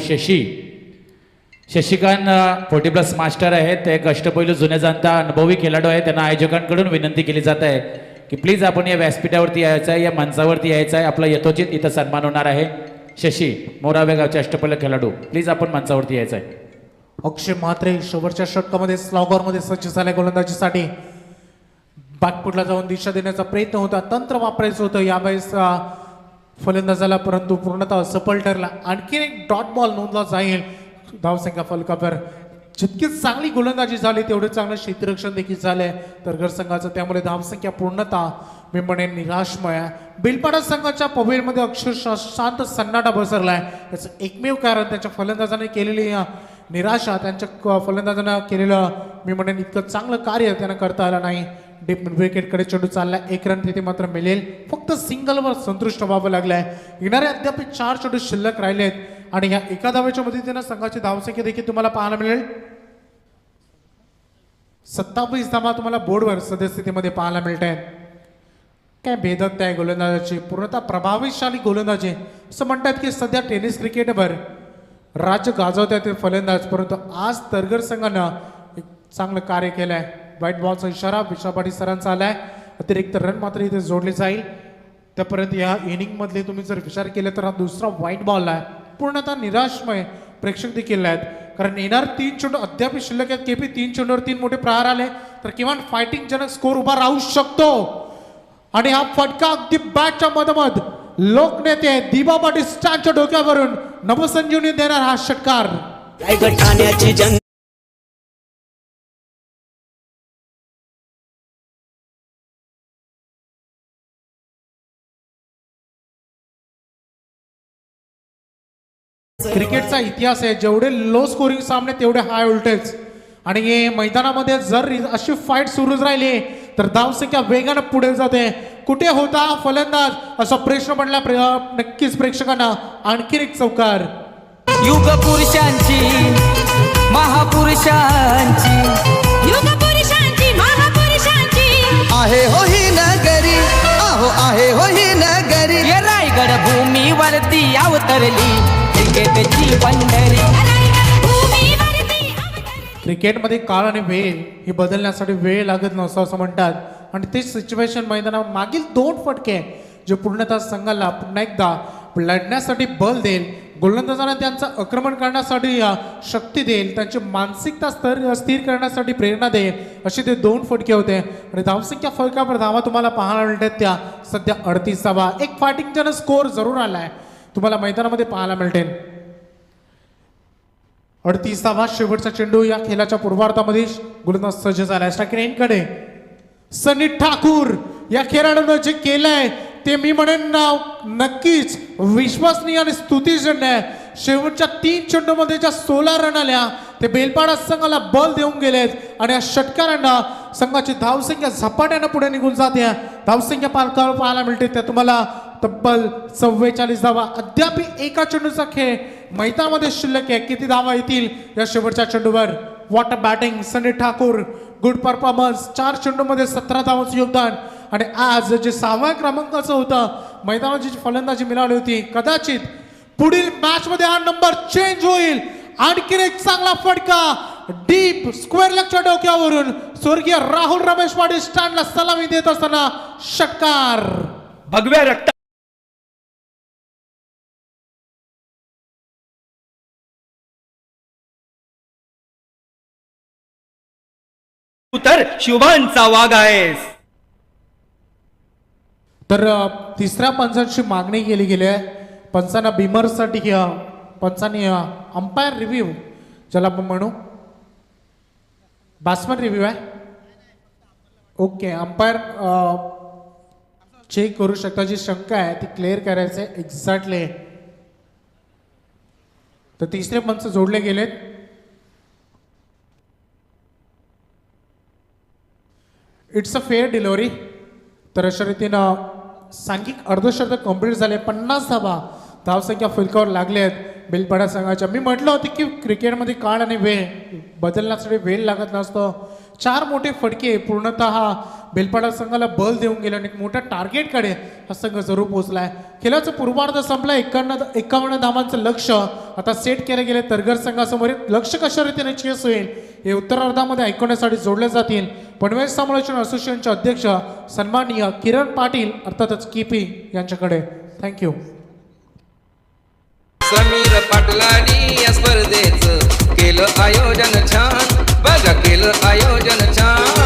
Speaker 4: शशिकांत 40+ मास्टर आहेत. ते एक अष्टपैलू जुने जाणता अनुभवी खेळाडू आहे. त्यांना आयोजकांकडून विनंती केली जात आहे की प्लीज आपण या व्यासपीठावरती यायचं आहे या मंचावरती यायचं आहे. आपला यथोचित इथं सन्मान होणार आहे. मोरावे गावचे अष्टपैलू खेळाडू प्लीज आपण मंचावरती यायचं आहे.
Speaker 1: अक्षय म्हात्रे शेवटच्या षटकामध्ये स्लॉगरमध्ये सज्ज झाल्या गोलंदाजीसाठी. बॅकफुटला जाऊन दिशा देण्याचा प्रयत्न होता तंत्र वापरायचं होतं यावेळेस फलंदाजाला परंतु पूर्णतः सफल ठरला. आणखीन एक डॉट बॉल नोंदला जाईल धावसंख्या फलकावर. जितकी चांगली गोलंदाजी झाली तेवढे चांगलं क्षेत्ररक्षण देखील झालंय तरघर संघाचं. त्यामुळे धावसंख्या पूर्णतः मी म्हणेन निराशमय आहे. बेलपाडा संघाच्या पवेलमध्ये अक्षरशः शांत सन्नाटा बसरलाय. याचं एकमेव कारण त्यांच्या फलंदाजाने केलेली निराशा त्यांच्या फलंदाजानं केलेलं मी म्हणेन इतकं चांगलं कार्य त्यांना करता आलं नाही. डीप विकेटकडे चेंडू चालला. एक रन तिथे मात्र मिळेल. फक्त सिंगलवर संतुष्ट व्हावं लागलंय. येणारे अद्याप 4 चेंडू शिल्लक राहिले आहेत आणि ह्या एका धावेच्या मदतीनं संघाची धावसंख्या देखील तुम्हाला पाहायला मिळेल 27 धावा तुम्हाला बोर्डवर सद्यस्थितीमध्ये पाहायला मिळत आहेत. काय भेदकता आहे गोलंदाजाची. पूर्णतः प्रभावशाली गोलंदाजी. असं म्हणतात की सध्या टेनिस क्रिकेटवर राज्य गाजवत आहेत फलंदाज परंतु आज तरघर संघानं एक चांगलं कार्य केलंय. व्हाईट बॉलचा इशारा विशापाटी सरांचा आलाय. अतिरिक्त रन मात्र इथे जोडले जाईल. त्यापर्यंत या इनिंग मधले तुम्ही जर विचार केला तर हा दुसरा व्हाईट बॉल आहे. पूर्णतः निराशमय प्रेक्षक देखील आहेत कारण येणार 3 चेंडू अद्याप शिल्लक आहेत. केपी 3 चेंडूवर 3 मोठे प्रहार आले तर किमान फायटिंग जनक स्कोर उभा राहू शकतो. आणि हा फटका अगदी बॅटच्या मधोमध लोकनेते दिबा पाटील स्टँडच्या डोक्यावरून नवसंजीवनी देणार हा षटकार.
Speaker 5: रायगड ठाण्याची जन
Speaker 1: क्रिकेटचा इतिहास आहे, जेवढे लो स्कोरिंग सामने तेवढे हाय व्होल्टेज. आणि हे मैदानामध्ये जर अशी फाईट सुरूच राहिली तर धावसंख्या वेगानं पुढे जाते. कुठे होता फलंदाज असा प्रश्न पडला नक्कीच प्रेक्षकांना. आणखी एक चौकार.
Speaker 5: युग पुरुषांची महापुरुषांची
Speaker 6: युगपुरुषांची महापुरुषांची
Speaker 5: आहे हो ही नगरी आहो आहे हो ही नगरी या रायगड भूमीवरती अवतरली क्रिकेटची पंढरी
Speaker 6: भूमीवरती
Speaker 1: क्रिकेटमध्ये काळ आणि वेळ हे बदलण्यासाठी वेळ लागत नसतो असं म्हणतात. आणि तेच सिच्युएशन मैदानात मागील 2 फटके जे पूर्णतः संघाला पुन्हा एकदा लढण्यासाठी बल देईल, गोलंदाजांना त्यांचं आक्रमण करण्यासाठी शक्ती देईल, त्यांची मानसिकता स्थिर करण्यासाठी प्रेरणा देईल असे ते 2 फटके होते. आणि धावसंख्या फरकावर धावा तुम्हाला पाहायला मिळतात त्या सध्या 38. एक फायटिंग जन स्कोर जरूर आलाय तुम्हाला मैदानामध्ये पाहायला मिळते. 38 शेवटचा चेंडू या खेळाच्या पूर्वार्धामध्ये गोलंदाज सज्ज झालाय. स्ट्राइक रेंजकडे सनी ठाकूर या खेळाडूनं जे केलंय ते मी म्हणेन नक्कीच विश्वसनीय आणि स्तुतीजन्य आहे. शेवटच्या 3 चेंडूमध्ये ज्या 16 रन आल्या ते बेलपाडा संघाला बल देऊन गेलेत. आणि या षटकारांना संघाची धावसंख्या झपाट्यानं पुढे निघून जाते. धावसंख्या पाहायला मिळते त्या तुम्हाला तब्बल 44 धावा. अद्याप एका चेंडूचा खेळ मैदानामध्ये शिल्लक आहे. किती धावा येतील या शेवटच्या चेंडूवर. What a batting Sunny Thakur, good performance. 4 चेंडूमध्ये 17 धावांचं योगदान. आणि आज जे 6व्या क्रमांकाचं होतं मैदानाची जी फलंदाजी मिळाली होती, कदाचित पुढील मॅच मध्ये हा नंबर चेंज होईल. आणखी एक चांगला फटका डीप स्क्वेअर लेगच्या डोक्यावरून स्वर्गीय राहुल रमेश पाटील स्टँडला सलामी देत असताना षटकार.
Speaker 3: भगव्या रक्ता उतर शुभांचा वाघ आहेस.
Speaker 1: तर तिसऱ्या पंचांची मागणी केली गेली आहे. पंचांना बिमरसाठी पंचांनी अंपायर रिव्ह्यू ज्याला आपण म्हणू बॅट्समन रिव्ह्यू आहे. ओके, अंपायर चेक करू शकता. जी शंका आहे ती क्लिअर करायचं आहे एक्झॅक्टली. तर तिसरे पंच जोडले गेलेत. It's a fair delivery. तर अशा रीतीनं सांघिक अर्धशतक कंप्लीट झाले. 50 धावा धावसंख्या फलकावर लागले आहेत बेलपाडा संघाच्या. मी म्हटलं होतं की क्रिकेटमध्ये काळ आणि वेळ बदलण्यासाठी वेळ लागत नसतो. 4 मोठे फटके पूर्णतः बेलपाडा संघाला बल देऊन गेले आणि एक मोठ्या टार्गेटकडे हा संघ जरूर पोहोचलाय. खेळाचं पूर्वार्ध संपला. 51 धावांचं लक्ष आता सेट केले गेले. तरगर संघासमोर लक्ष कशा रीतीने चेस होईल हे उत्तरार्धामध्ये ऐकवण्यासाठी जोडले जातील. पनवेल समालोचन असोसिएशनचे अध्यक्ष सन्माननीय किरण पाटील अर्थातच केपी यांच्याकडे. थँक्यू.
Speaker 2: समीर पाटलांनी या स्पर्धेचं केलं आयोजन छान. बघा केलं आयोजन छान.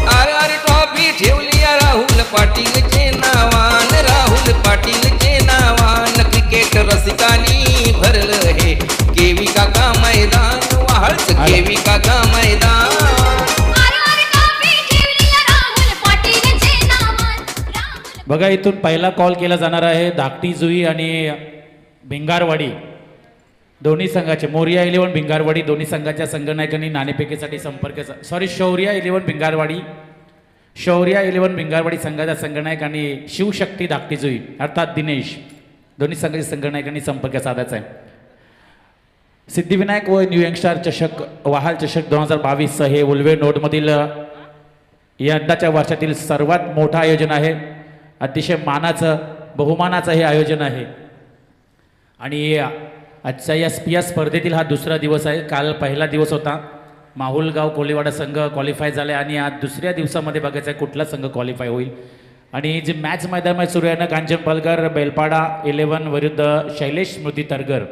Speaker 2: आर ट्रॉफी ठेवली या राहुल पाटीलचे नावान. राहुल पाटीलचे नावान. क्रिकेट रसिकांनी भरलं हे केवी काका मैदान. वाहळच केवी काका मैदान.
Speaker 4: बघा इथून पहिला कॉल केला जाणार आहे धाकटी जुई आणि भिंगारवाडी दोन्ही संघाचे. मोरिया 11 भिंगारवाडी दोन्ही संघाच्या संघनायकांनी नाणेफेकीसाठी संपर्क शौर्या 11 भिंगारवाडी. शौर्या 11 भिंगारवाडी संघाचा संघनायक आणि शिवशक्ती धाकटी जुई अर्थात दिनेश दोन्ही संघाच्या संघनायकांनी संपर्क साधायचा आहे. सिद्धिविनायक व न्यू यंगस्टार चषक वाहाल चषक 2022 हे उल्वे नोटमधील यंदाच्या वर्षातील सर्वात मोठं आयोजन आहे. अतिशय मानाचं बहुमानाचं हे आयोजन आहे. आणि आजच्या या स्पर्धेतील हा दुसरा दिवस आहे. काल पहिला दिवस होता. माहुलगाव कोळीवाडा संघ क्वालिफाय झाले आणि आज दुसऱ्या दिवसामध्ये बघायचं आहे कुठला संघ क्वालिफाय होईल. आणि जी मॅच मैदानामध्ये सुरू आहे ना, कांचन पालकर बेलपाडा 11 विरुद्ध शैलेश स्मृती तरगर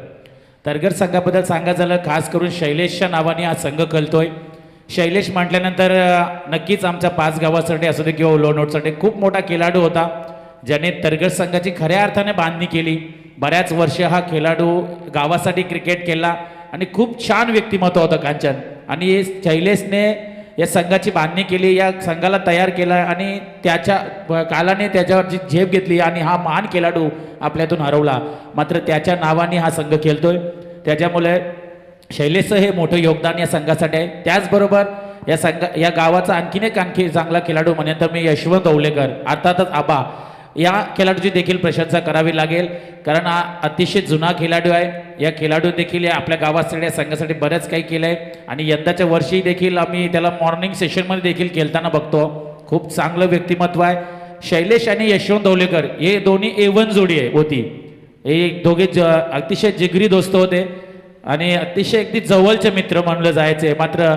Speaker 4: तरगर संघाबद्दल सांगायचं झालं, खास करून शैलेशच्या नावाने हा संघ कळतोय. शैलेश म्हटल्यानंतर नक्कीच आमच्या 5 गावासाठी असू दे किंवा लोणोटसाठी खूप मोठा खेळाडू होता, ज्याने तरगर संघाची खऱ्या अर्थाने बांधणी केली. बऱ्याच वर्ष हा खेळाडू गावासाठी क्रिकेट केला आणि खूप छान व्यक्तिमत्व होतं कांचन. आणि शैलेशने या संघाची बांधणी केली, या संघाला तयार केला आणि त्याच्या कालाने त्याच्यावरची झेप घेतली आणि हा महान खेळाडू आपल्यातून हरवला. मात्र त्याच्या नावाने हा संघ खेळतोय, त्याच्यामुळे शैलेशचं हे मोठं योगदान या संघासाठी आहे. त्याचबरोबर या गावाचा आणखी चांगला खेळाडू म्हणेन तर मी यशवंत ओवलेकर, अर्थातच आबा, या खेळाडूची देखील प्रशंसा करावी लागेल, कारण हा अतिशय जुना खेळाडू आहे. या खेळाडू देखील या आपल्या गावासाठी या संघासाठी बरंच काही केलं आहे आणि यंदाच्या वर्षी देखील आम्ही त्याला मॉर्निंग सेशनमध्ये देखील खेळताना बघतो. खूप चांगलं व्यक्तिमत्व आहे. शैलेश आणि यशवंत ओवलेकर हे दोन्ही A1 जोडी आहे होती. हे दोघे अतिशय जिगरी दोस्त होते आणि अतिशय अगदी जवळचे मित्र म्हणलं जायचे. मात्र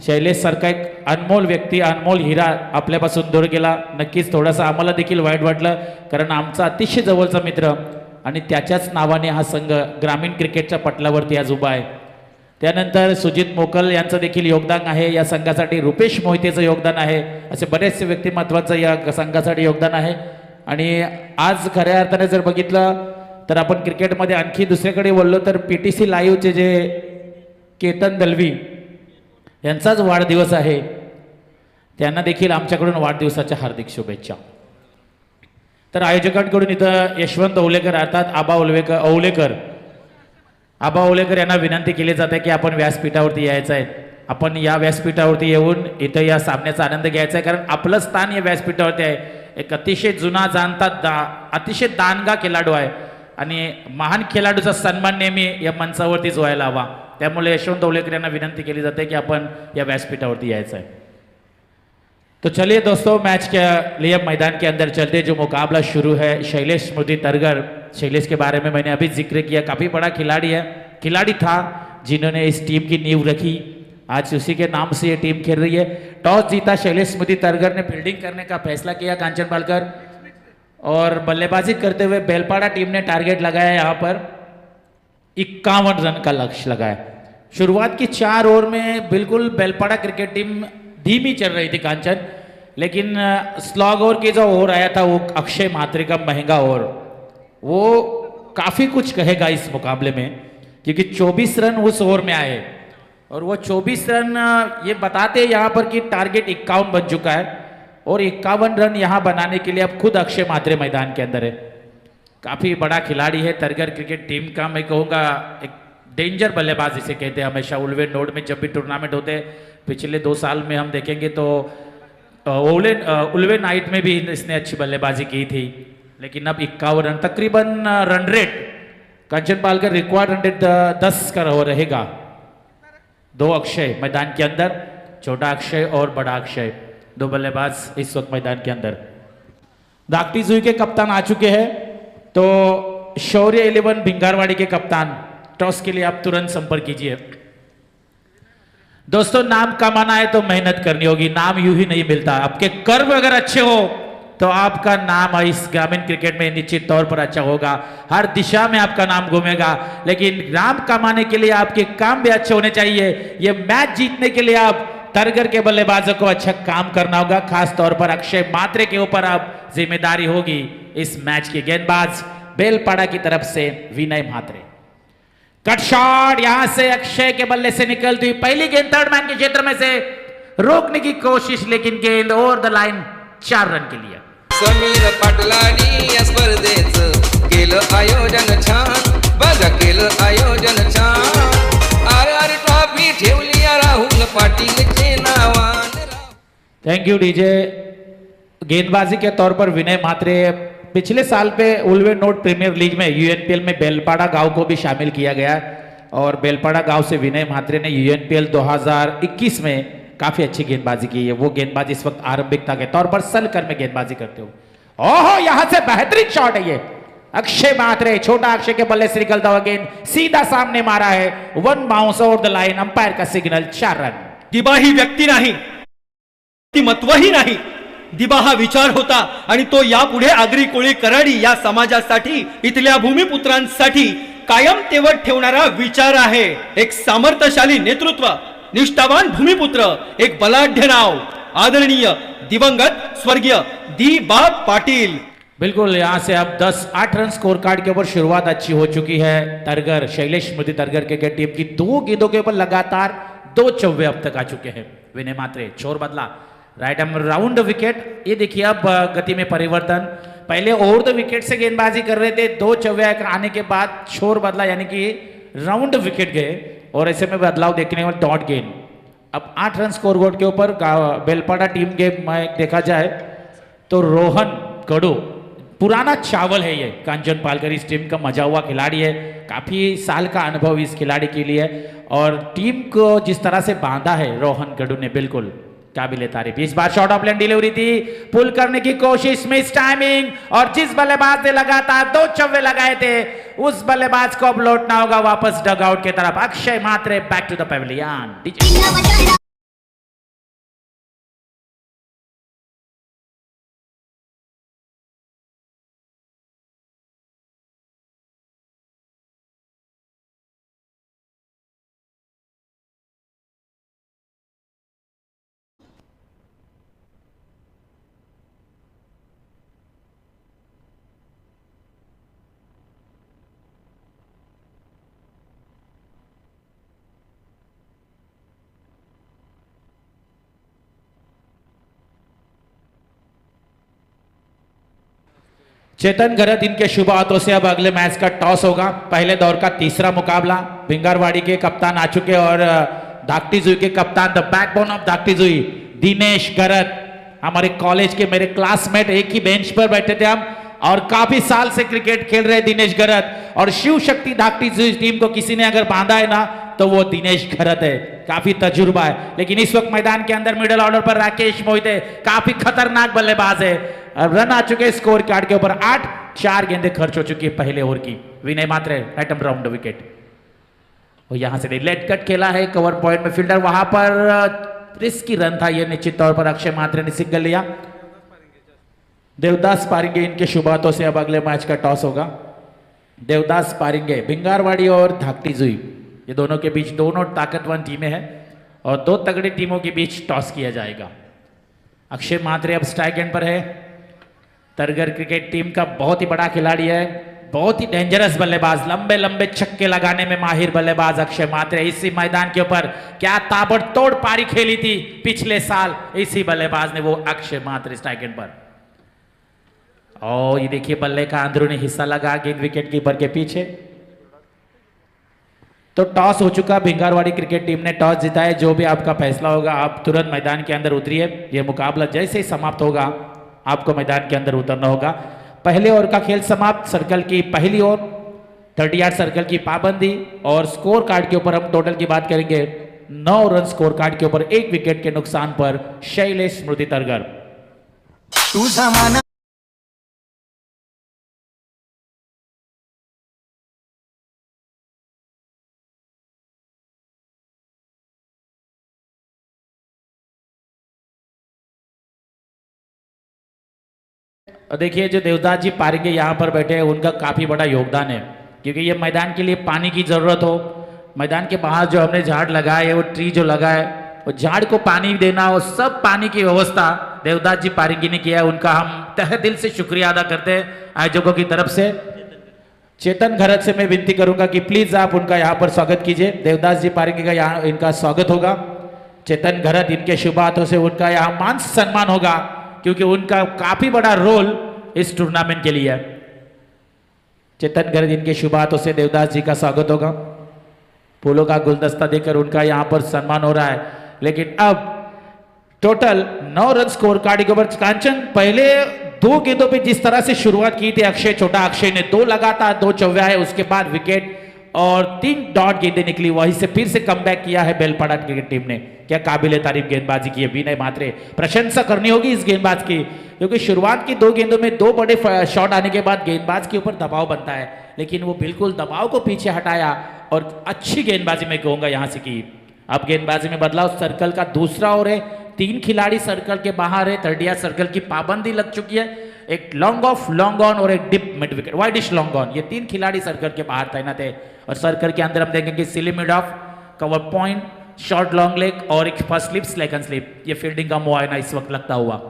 Speaker 4: शैलेश सारखा एक अनमोल व्यक्ती, अनमोल हिरा आपल्यापासून दूर गेला. नक्कीच थोडंसं आम्हाला देखील वाईट वाटलं, कारण आमचा अतिशय जवळचा मित्र आणि त्याच्याच नावाने हा संघ ग्रामीण क्रिकेटच्या पटलावरती आज उभा आहे. त्यानंतर सुजित मोकल यांचं देखील योगदान आहे या संघासाठी, रुपेश मोहितेचं योगदान आहे, असे बरेचसे व्यक्तिमत्वाचं या संघासाठी योगदान आहे. आणि आज खऱ्या अर्थाने जर बघितलं तर आपण क्रिकेटमध्ये आणखी दुसऱ्याकडे वळलो तर PTC लाईव्हचे जे केतन दलवी यांचाच वाढदिवस आहे, त्यांना देखील आमच्याकडून वाढदिवसाच्या हार्दिक शुभेच्छा. तर आयोजकांकडून इथं यशवंत ओवलेकर अर्थात आबा ओवलेकर यांना विनंती केली जाते की आपण व्यासपीठावरती यायचं आहे. आपण या व्यासपीठावरती येऊन इथं या सामन्याचा आनंद घ्यायचा आहे, कारण आपलं स्थान या व्यासपीठावरती आहे. एक अतिशय जुना जाणता अतिशय दानगा खेळाडू आहे आणि महान खेळाडूचा सन्मान नेहमी या मंचावरतीच व्हायला हवा. त्यामुळे यशवंत ओवलेकर यांना विनंती केली जाते की आपण या व्यासपीठावरती यायचं आहे. तो चलिए दोस्तों, मैच के लिए मैदान के अंदर चलते जो मुकाबला शुरू है शैलेश स्मृति तरगर. शैलेश के बारे में मैंने अभी जिक्र किया, काफ़ी बड़ा खिलाड़ी था जिन्होंने इस टीम की नींव रखी. आज उसी के नाम से ये टीम खेल रही है. टॉस जीता शैलेश स्मृति तरगर ने फील्डिंग करने का फैसला किया कांचन पालकर, और बल्लेबाजी करते हुए बेलपाड़ा टीम ने टारगेट लगाया यहाँ पर 51 रन का लक्ष्य लगाया. शुरुआत की 4 ओवर में बिल्कुल बेलपाड़ा क्रिकेट टीम धीमी चल रही थी कांचन, लेकिन स्लॉग ओवर की जो ओवर आया था वो अक्षय म्हात्रे का महंगा ओवर, वो काफ़ी कुछ कहेगा इस मुकाबले में, क्योंकि 24 रन उस ओवर में आए और वो 24 रन ये बताते हैं यहाँ पर कि टारगेट 51 बन चुका है और 51 रन यहाँ बनाने के लिए अब खुद अक्षय म्हात्रे मैदान के अंदर है. काफ़ी बड़ा खिलाड़ी है तरगर क्रिकेट टीम का, मैं कहूँगा एक डेंजर बल्लेबाज जिसे कहते हैं. हमेशा उल्वे नोड में जब भी टूर्नामेंट होते हैं, पिछले 2 साल में हम देखेंगे तो उल्वे नाइट में भी इसने अच्छी बल्लेबाजी की थी, लेकिन अब 51 रन तकरीबन रन रेट कंचन पालकर रिक्वायर्ड रन रेट 10 का रहेगा. 2 अक्षय मैदान के अंदर, छोटा अक्षय और बड़ा अक्षय, 2 बल्लेबाज इस वक्त मैदान के अंदर. दागटी जुई के कप्तान आ चुके हैं, तो शौर्य 11 भिंगारवाड़ी के कप्तान, टॉस के लिए आप तुरंत संपर्क कीजिए. दोस्तों, नाम कमाना है तो मेहनत करनी होगी, नाम यूं ही नहीं मिलता. आपके कर्म अगर अच्छे हो तो आपका नाम इस ग्रामीण क्रिकेट में निश्चित तौर पर अच्छा होगा, हर दिशा में आपका नाम घूमेगा. लेकिन नाम कमाने के लिए आपके काम भी अच्छे होने चाहिए. ये मैच जीतने के लिए आप तरगर के बल्लेबाजों को अच्छा काम करना होगा. खास तौर पर अक्षय म्हात्रे के ऊपर आप जिम्मेदारी होगी इस मैच की. गेंदबाज बेलपाड़ा की तरफ से विनय म्हात्रे. कट शॉट यहां से अक्षय के बल्ले से निकलती हुई पहली गेंद थर्ड मैन के क्षेत्र में से रोकने की कोशिश, लेकिन गेंद ओवर द लाइन 4 रन के लिए.
Speaker 2: समीर पाटलानी या स्पर्धेचं केलं आयोजन छान, बघा केलं आयोजन छान. RR ट्रॉफी ठेवली या राहुल पाटीलचे नावान.
Speaker 4: Thank you DJ. गेंदबाजी के तौर पर विनय म्हात्रे, पिछले साल पे उल्वे नोट प्रीमियर लीग में UNPL में बेलपाड़ा गांव को भी शामिल किया गया और बेलपाड़ा गांव से विनय म्हात्रे ने UNPL 2021 में काफी अच्छी गेंदबाजी की है. वो गेंदबाजी इस वक्त आरंभिकता के तौर पर सलकर में गेंदबाजी करते हो. ओहो, यहां से बेहतरीन शॉट है ये. अक्षय म्हात्रे, छोटा अक्षय के बल्ले से निकलता हुआ गेंद सीधा सामने मारा है. 1 bounce over the line, umpire का सिग्नल, 4 रन.
Speaker 3: दिबा ही व्यक्ती नाही, व्यक्तिमत्वही नाही, दिबा हा विचार होता आणि तो यापुढे आगरी कोळी कराडी या समाजासाठी, इथल्या भूमिपुत्रांसाठी कायम तेवत ठेवणारा विचार आहे, एक सामर्थ्यशाली नेतृत्व, निष्ठावान भूमिपुत्र, एक बलाढ्य नाव, आदरणीय दिवंगत स्वर्गीय दी बा पाटील।
Speaker 4: बिल्कुल, यहाँ से अब 10-8 रन स्कोर कार्ड के ऊपर शुरुआत अच्छी हो चुकी है। तरगर, शैलेश स्मृति तरगर क्रिकेट टीम की 2 गेंदों के ऊपर लगातार 2 चौवे अब तक आ चुके हैं। विनय मात्रे छोर बदला, राइट एम राउंड विकेट। ये देखिए अब गति में परिवर्तन, पहले ओवर द विकेट से गेंदबाजी कर रहे थे, 2 चौवे आने के बाद छोर बदला, यानी कि राउंड विकेट गए और ऐसे में बदलाव देखने को डॉट गेंद। अब 8 रन स्कोर बोर्ड के ऊपर बेलपाड़ा टीम के में देखा जाए तो रोहन कड़ू पुराना चावल है, ये कांचन पालकर इस टीम का मजा हुआ खिलाड़ी है, काफी साल का अनुभव इस खिलाड़ी के लिए और टीम को जिस तरह से बांधा है रोहन कड़ू ने, बिल्कुल काबिले तारीफ। इस बार शॉर्ट ऑफ लेन डिलीवरी थी, पुल करने की कोशिश, मिस टाइमिंग, और जिस बल्लेबाज ने लगातार 2 चौवे लगाए थे उस बल्लेबाज को अब लौटना होगा वापस डग आउट की तरफ। Akshay Mhatre back to the pavilion. Chetan Gharat इनके शुभ हाथों से अब अगले मैच का टॉस होगा। पहले दौर का तीसरा मुकाबला, भिंगारवाड़ी के कप्तान आ चुके और धाकटीजुई के कप्तान, द बैकबोन ऑफ धाकटीजुई दिनेश गरत, हमारे कॉलेज के मेरे क्लासमेट, एक ही बेंच पर बैठे थे हम और काफी साल से क्रिकेट खेल रहे दिनेश गरत। और शिव शक्ति धाकटीजुई टीम को किसी ने अगर बांधा है ना तो वो दिनेश गरत है, काफी तजुर्बा है। लेकिन इस वक्त मैदान के अंदर मिडिल ऑर्डर पर राकेश मोहिते, काफी खतरनाक बल्लेबाज है। रन आ चुके स्कोर कार्ड के ऊपर 8, 4 गेंदें खर्च हो चुकी है पहले ओवर की। विनय मात्रे राइट एम राउंड विकेट, और यहां से लेट कट खेला है कवर पॉइंट में, फील्डर वहां पर रिस्की रन था ये, निश्चित तौर पर अक्षय मात्रे ने सिंगल लिया। देवदास पारिंगे इनके शुभ हाथों से अब अगले मैच का टॉस होगा। देवदास पारिंगे, भिंगारवाड़ी और धाकटीजुई, ये दोनों के बीच दोनों ताकतवर टीमें हैं और 2 तगड़ी टीमों के बीच टॉस किया जाएगा। अक्षय मात्रे अब स्ट्राइक एंड पर है। तरगर क्रिकेट टीम का बहुत ही बड़ा खिलाड़ी है, बहुत ही डेंजरस बल्लेबाज, लंबे लंबे छक्के लगाने में माहिर बल्लेबाज अक्षय मात्रे। इसी मैदान के ऊपर क्या ताबड़तोड़ पारी खेली थी पिछले साल इसी बल्लेबाज ने, वो अक्षय मात्रे स्ट्राइक एंड पर। और ये देखिए बल्ले का अंदरूनी हिस्सा लगा गेंद विकेट कीपर के पीछे। तो टॉस हो चुका, भिंगारवाड़ी क्रिकेट टीम ने टॉस जीता है। जो भी आपका फैसला होगा आप तुरंत मैदान के अंदर उतरिए। यह मुकाबला जैसे ही समाप्त होगा आपको मैदान के अंदर उतरना होगा। पहले ओवर का खेल समाप्त, सर्कल की पहली ओवर, 30 यार्ड सर्कल की पाबंदी और स्कोर कार्ड के ऊपर हम टोटल की बात करेंगे। 9 रन स्कोर कार्ड के ऊपर 1 विकेट के नुकसान पर शैलेश स्मृति तरगर। देखिए जो देवदास जी पारिंगे यहाँ पर बैठे हैं उनका काफी बड़ा योगदान है, क्योंकि ये मैदान के लिए पानी की जरूरत हो, मैदान के बाहर जो हमने झाड़ लगाए है, वो ट्री जो लगा है, वो झाड़ को पानी देना, वो सब पानी की व्यवस्था देवदास जी पारिंगे ने किया है। उनका हम तहे दिल से शुक्रिया अदा करते हैं आयोजकों की तरफ से। चेतन घरत से मैं विनती करूंगा कि प्लीज आप उनका यहाँ पर स्वागत कीजिए। देवदास जी पारिंगे का यहाँ इनका स्वागत होगा। चेतन घरत, इनके शुभ हाथों से उनका यहाँ मान सम्मान होगा, क्योंकि उनका काफी बड़ा रोल इस टूर्नामेंट के लिए है। चेतन घरत, इनके शुभ हाथों से देवदास जी का स्वागत होगा। फूलों का गुलदस्ता देकर उनका यहां पर सम्मान हो रहा है। लेकिन अब टोटल 9 रन स्कोर कार्ड के ऊपर कांचन पहले 2 गेंदों पे जिस तरह से शुरुआत की थी अक्षय, छोटा अक्षय ने 2 लगातार 2 चौवे आए, उसके बाद विकेट और 3 डॉट गेंदें निकली, वहीं से फिर से कमबैक किया है बेलपाड़ा क्रिकेट टीम ने। क्या काबिले तारीफ गेंदबाजी की है विनय मात्रे, प्रशंसा करनी होगी इस गेंदबाज की, क्योंकि शुरुआत की 2 गेंदों में 2 बड़े शॉट आने के बाद गेंदबाज के ऊपर दबाव बनता है, लेकिन वो बिल्कुल दबाव को पीछे हटाया और अच्छी गेंदबाजी में कहूंगा यहां से की। अब गेंदबाजी में बदलाव, सर्कल का दूसरा ओवर है, 3 खिलाड़ी सर्कल के बाहर है, 30 यार्ड सर्कल की पाबंदी लग चुकी है, एक लॉन्ग ऑफ, लॉन्ग ऑन और एक deep mid wicket, wideish long on. ये 3 खिलाड़ी सर्कल के बाहर तैनात है और सर्कल के अंदर हम देखेंगे silly mid of, cover point, short long leg और एक फर्स्ट स्लिप, सेकंड स्लिप। ये फील्डिंग का मुआयना इस वक्त लगता हुआ।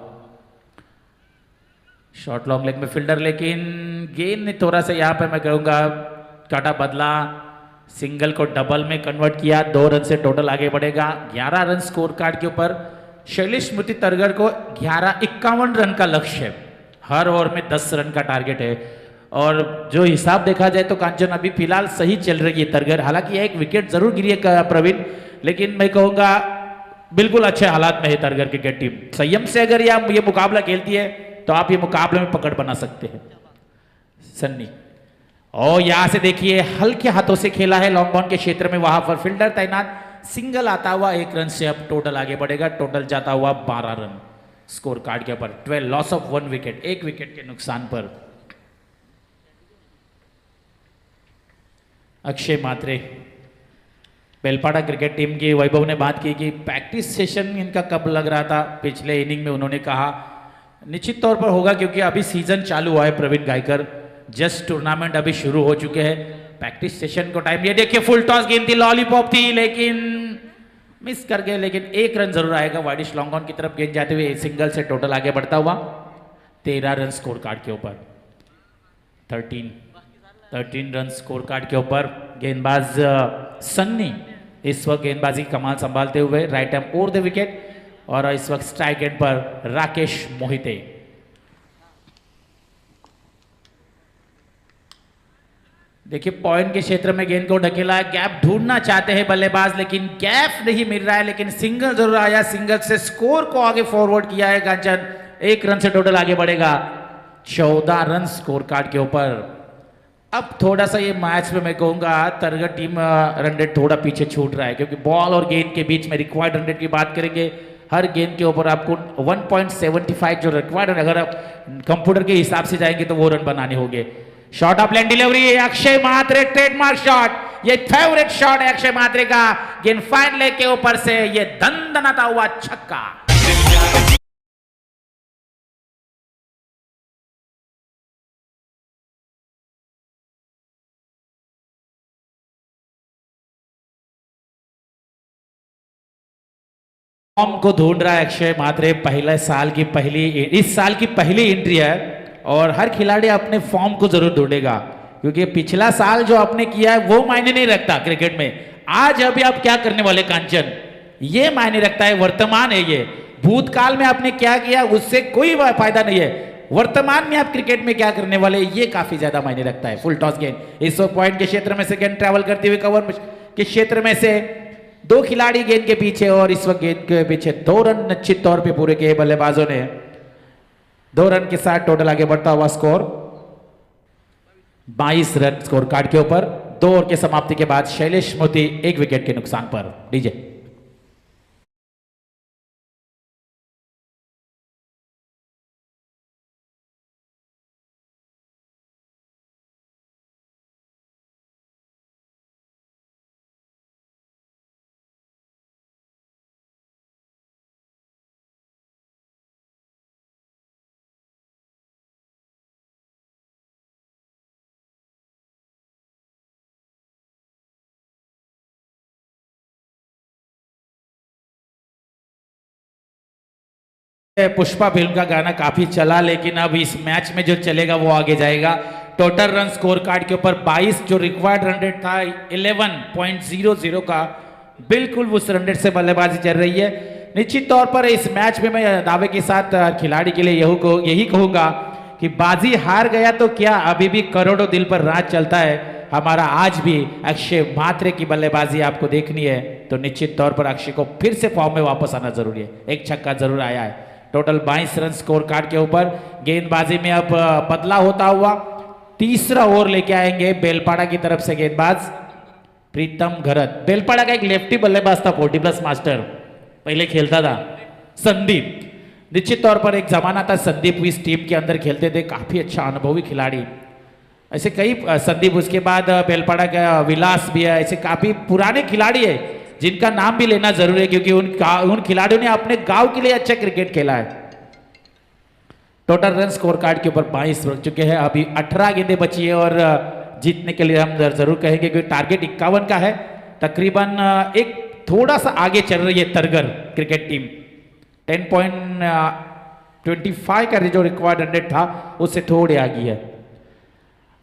Speaker 4: शॉर्ट लॉन्ग लेग में फील्डर, लेकिन गेंद ने थोड़ा सा यहाँ पे मैं कहूँगा काटा बदला, सिंगल को डबल में कन्वर्ट किया। 2 रन से टोटल आगे बढ़ेगा। 11 रन स्कोर कार्ड के ऊपर शैलेश स्मृति तरगर को 51 रन का लक्ष्य है। हर ओवर में 10 रन का टारगेट है और जो हिसाब देखा जाए तो कांचन अभी फिलहाल सही चल रही है तरगर। हालांकि एक विकेट जरूर गिरी है प्रवीण, लेकिन मैं कहूँगा बिल्कुल अच्छे हालात में है तरगर क्रिकेट टीम। संयम से अगर ये मुकाबला खेलती है तो आप ये मुकाबले में पकड़ बना सकते हैं। सन्नी और यहां से देखिए हल्के हाथों से खेला है लॉन्ग ऑन के क्षेत्र में, वहां पर फील्डर तैनात, सिंगल आता हुआ 1 रन से अब टोटल आगे बढ़ेगा। टोटल जाता हुआ 12 रन स्कोर कार्ड के ऊपर। 12 लॉस ऑफ 1 विकेट, 1 विकेट के नुकसान पर। अक्षय मात्रे, बेलपाड़ा क्रिकेट टीम की वैभव ने बात की कि प्रैक्टिस सेशन इनका कब लग रहा था। पिछले इनिंग में उन्होंने कहा निश्चित तौर पर होगा क्योंकि अभी सीजन चालू हुआ है प्रवीण गायकर, जस्ट टूर्नामेंट अभी शुरू हो चुके हैं। प्रैक्टिस सेशन को टाइम, ये देखिए फुल टॉस गेंद थी, लॉलीपॉप थी लेकिन मिस कर गए, लेकिन 1 रन जरूर आएगा। वाइडिश लॉन्ग ऑन की तरफ गेंद जाते हुए सिंगल से टोटल आगे बढ़ता हुआ 13 रन स्कोर कार्ड के ऊपर। 13 रन स्कोर कार्ड के ऊपर। गेंदबाज सन्नी इस वक्त गेंदबाजी की कमान संभालते हुए right hand over the wicket और इस वक्त स्ट्राइक एंड पर राकेश मोहिते। देखिए पॉइंट के क्षेत्र में गेंद को ढकेला है, गैप ढूंढना चाहते हैं बल्लेबाज लेकिन गैप नहीं मिल रहा है, लेकिन सिंगल जरूर आया। सिंगल से स्कोर को आगे फॉरवर्ड किया है कांचन। 1 रन से टोटल आगे बढ़ेगा। 14 रन स्कोर कार्ड के ऊपर। अब थोड़ा सा ये मैच में मैं कहूंगा तरगर टीम रन रेट थोड़ा पीछे छूट रहा है क्योंकि बॉल और गेंद के बीच में रिक्वायर्ड रन रेट की बात करेंगे, हर गेंद के ऊपर आपको 1.75 जो रिक्वायर्ड, अगर आप कंप्यूटर के हिसाब से जाएंगे तो वो रन बनाने होंगे। Shot off line delivery, Akshay Matre trademark shot, ये फेवरेट शॉट है अक्षय मात्रे का। गेंद फाइन लेग के ऊपर से ये दंदनाता हुआ छक्का। फॉर्म को ढूंढ रहा है अक्षय मात्रे। इस साल की पहली एंट्री है और हर खिलाड़ी अपने फॉर्म को जरूर ढूंढेगा क्योंकि पिछला साल जो आपने किया है वो मायने नहीं रखता क्रिकेट में। आज अभी आप क्या करने वाले कांचन, ये मायने रखता है। वर्तमान है ये, भूतकाल में आपने क्या किया उससे कोई फायदा नहीं है। वर्तमान में आप क्रिकेट में क्या करने वाले ये काफी ज्यादा मायने रखता है। फुल टॉस गेंद इस पॉइंट के क्षेत्र में से गेंद ट्रैवल करते हुए कवर के क्षेत्र में से 2 खिलाड़ी गेंद के पीछे और इस वक्त गेंद के पीछे 2 रन निश्चित तौर पे पूरे किए बल्लेबाजों ने। 2 रन के साथ टोटल आगे बढ़ता हुआ स्कोर 22 रन स्कोर कार्ड के ऊपर। 2 ओवर के समाप्ति के बाद शैलेश मोती 1 विकेट के नुकसान पर। डीजे पुष्पा फिल्म का गाना काफी चला, लेकिन अब इस मैच में जो चलेगा वो आगे जाएगा। टोटल रन स्कोर कार्ड के ऊपर 22, जो रिक्वायर्ड रन रेट था 11.00 का, बिल्कुल उस रन रेट से बल्लेबाजी चल रही है। निश्चित तौर पर इस मैच में मैं दावे के साथ खिलाड़ी के लिए यही कहूंगा कि बाजी हार गया तो क्या, अभी भी करोड़ों दिल पर राज चलता है हमारा। आज भी अक्षय मात्रे की बल्लेबाजी आपको देखनी है तो निश्चित तौर पर अक्षय को फिर से फॉर्म में वापस आना जरूरी है। 1 छक्का जरूर आया है। टोटल 22 रन स्कोर कार्ड के ऊपर। गेंदबाजी में अब बदला होता हुआ तीसरा ओवर लेके आएंगे बेलपाड़ा की तरफ से गेंदबाज प्रीतम घरत। बेलपाड़ा का एक लेफ्टी बल्लेबाज था, 40+ मास्टर पहले खेलता था, संदीप। निश्चित तौर पर एक जमाना था संदीप इस टीम के अंदर खेलते थे, काफी अच्छा अनुभवी खिलाड़ी। ऐसे कई संदीप, उसके बाद बेलपाड़ा का विलास भी है, ऐसे काफी पुराने खिलाड़ी है जिनका नाम भी लेना जरूरी है क्योंकि उन खिलाड़ियों ने अपने गांव के लिए अच्छा क्रिकेट खेला है। टोटल रन स्कोर कार्ड के ऊपर 22 रख चुके हैं। अभी 18 गेंदें बची है और जीतने के लिए हम जरूर कहेंगे कि टारगेट 51 का है। तकरीबन एक थोड़ा सा आगे चल रही है तरगर क्रिकेट टीम। 10.25 का जो रिक्वायर्ड 100 था उससे थोड़े आगे है।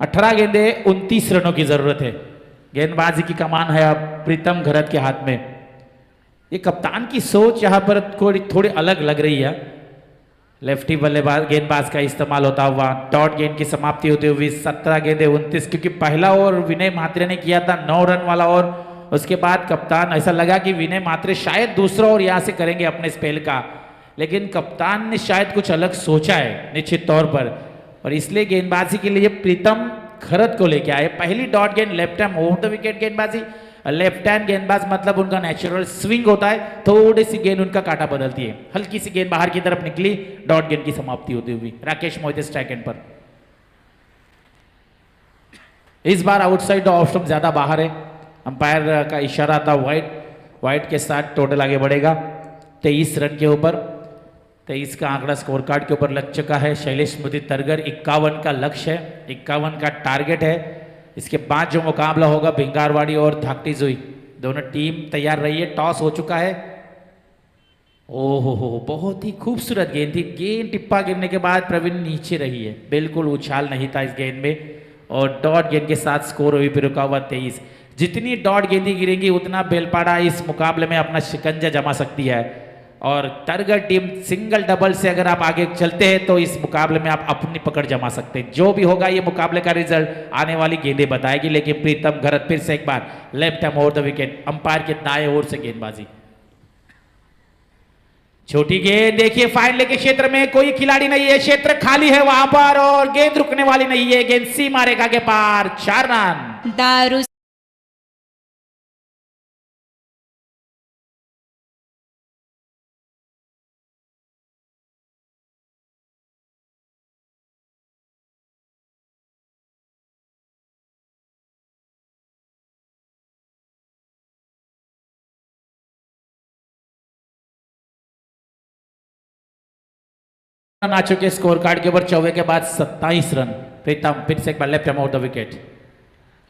Speaker 4: 18 गेंदे 29 रनों की जरूरत है। गेंदबाजी की कमान है अब प्रीतम घरत के हाथ में। ये कप्तान की सोच यहाँ पर थोड़ी अलग लग रही है। लेफ्टी बल्लेबाज गेंदबाज का इस्तेमाल होता हुआ डॉट गेंद की समाप्ति होती हुई 17 गेंदे 29, क्योंकि पहला ओवर विनय म्हात्रे ने किया था 9 रन वाला ओवर। उसके बाद कप्तान ऐसा लगा कि विनय म्हात्रे शायद दूसरा ओवर यहाँ से करेंगे अपने स्पेल का, लेकिन कप्तान ने शायद कुछ अलग सोचा है निश्चित तौर पर, और इसलिए गेंदबाजी के लिए प्रीतम घरत को लेके आए। पहली डॉट गेंद left hand over the wicket गेंदबाजी। लेफ्ट हैंड गेंदबाज मतलब उनका नेचुरल स्विंग होता है, थोड़ी सी गेंद उनका काटा बदलती है, हल्की सी गेंद बाहर की तरफ निकली, डॉट गेंद की समाप्ति होती हुई। राकेश मोहिते स्ट्राइक एंड पर। इस बार आउटसाइड ऑफ स्टंप ज्यादा बाहर है, अंपायर का इशारा था वाइड के साथ टोटल आगे बढ़ेगा 23 रन के ऊपर। 23 का आंकड़ा स्कोर कार्ड के ऊपर लग चुका है। शैलेश स्मृति तरगर 51 का लक्ष्य है, 51 का टारगेट है। इसके बाद जो मुकाबला होगा भिंगारवाड़ी और धाकटी जुई, दोनों टीम तैयार रही है। टॉस हो चुका है। ओहो हो, बहुत ही खूबसूरत गेंद थी। गेंद टिप्पा गिरने के बाद प्रवीण नीचे रही है, बिल्कुल उछाल नहीं था इस गेंद में, और डॉट गेंद के साथ स्कोर हुई फिर रुका हुआ 23। जितनी डॉट गेंदें गिरेंगी उतना बेलपाड़ा इस मुकाबले में अपना शिकंजा जमा सकती है, और तरगर टीम सिंगल डबल से अगर आप आगे चलते हैं तो इस मुकाबले में आप अपनी पकड़ जमा सकते हैं। जो भी होगा ये मुकाबले का रिजल्ट आने वाली गेंदें बताएगी। लेकिन प्रीतम घरत फिर से एक बार left hand over the wicket, umpire के दाएं ओर से गेंदबाजी। छोटी गेंद देखिए, फाइनल के क्षेत्र में कोई खिलाड़ी नहीं है, क्षेत्र खाली है वहां पर, और गेंद रुकने वाली नहीं है। गेंद सीमा रेखा के पार, 4 रन।
Speaker 6: दारू
Speaker 4: रन आ चुके स्कोर कार्ड के ऊपर 24 के बाद 27 रन। प्रीतम फिर से एक बार left hand over the wicket.